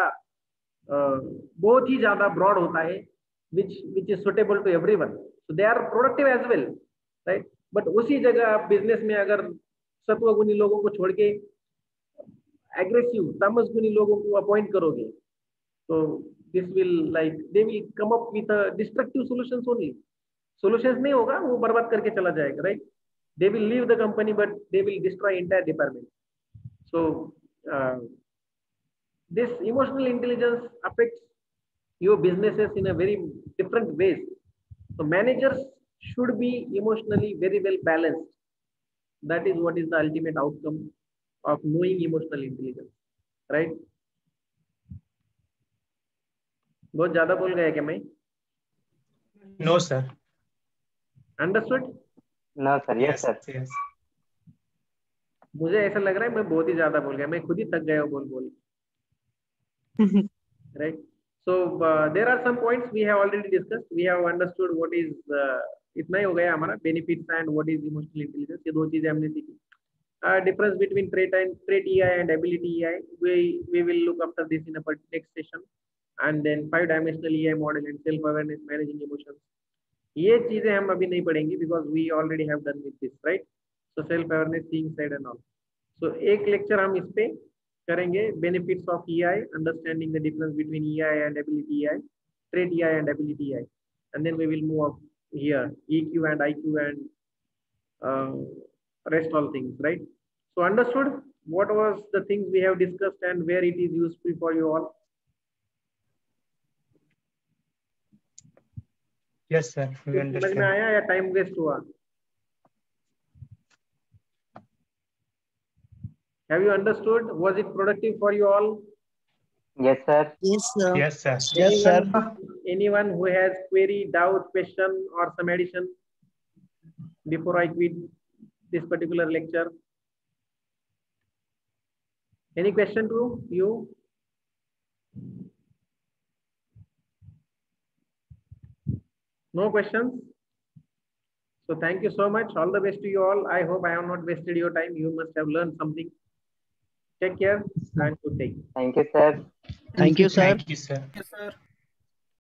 बहुत ही ज्यादा ब्रॉड होता है, which is suitable to everyone. So they are productive as well, right. But उसी जगह आप बिजनेस में अगर सत्वगुणी लोगों को छोड़ के एग्रेसिव तामस गुणी लोगों को अपॉइंट करोगे, तो this will, like, they will come up with a destructive solutions only. Solutions नहीं होगा, वो बर्बाद करके चला जाएगा, right? They will leave the company, but they will destroy entire department. So this emotional intelligence affects your businesses in a very different ways. So managers should be emotionally very well balanced. That is what is the ultimate outcome of knowing emotional intelligence, right? बहुत ज्यादा बोल गया क्या मैं? No, sir. Understood? No sir. Yes sir. Yes. मुझे ऐसा लग रहा है मैं बहुत ही ज्यादा बोल गया, मैं खुद ही थक गया हूँ बोल right. So there are some points we have already discussed. We have understood what is, इतना ही हो गया हमारा, benefits and what is emotional intelligence. ये दो चीजें हमने सीखी. Difference between trait EI and ability EI, we will look after this in a next session. And then 5-dimensional EI model and self-awareness, managing emotions. ये चीजें हम अभी नहीं पढ़ेंगे because we already have done with this, right? So self-awareness, seeing side and all. So एक lecture हम इस पे करेंगे, benefits of EI, understanding the difference between EI and ability EI, trait EI and ability EI, and then we will move up here, EQ and IQ and rest all things, right? So understood what was the things we have discussed and where it is useful for you all? Yes, sir. We समझ में understand. आया या time waste हुआ? Have you understood? Was it productive for you all? Yes sir. Yes, sir. Yes, sir. Yes, sir. Anyone who has query, doubt, question, or some addition before I quit this particular lecture? Any question to you? No questions? So thank you so much. All the best to you all. I hope I have not wasted your time. You must have learned something. Take care and good day. Thank you sir. Thank you, sir. Thank you, sir. Yes, sir.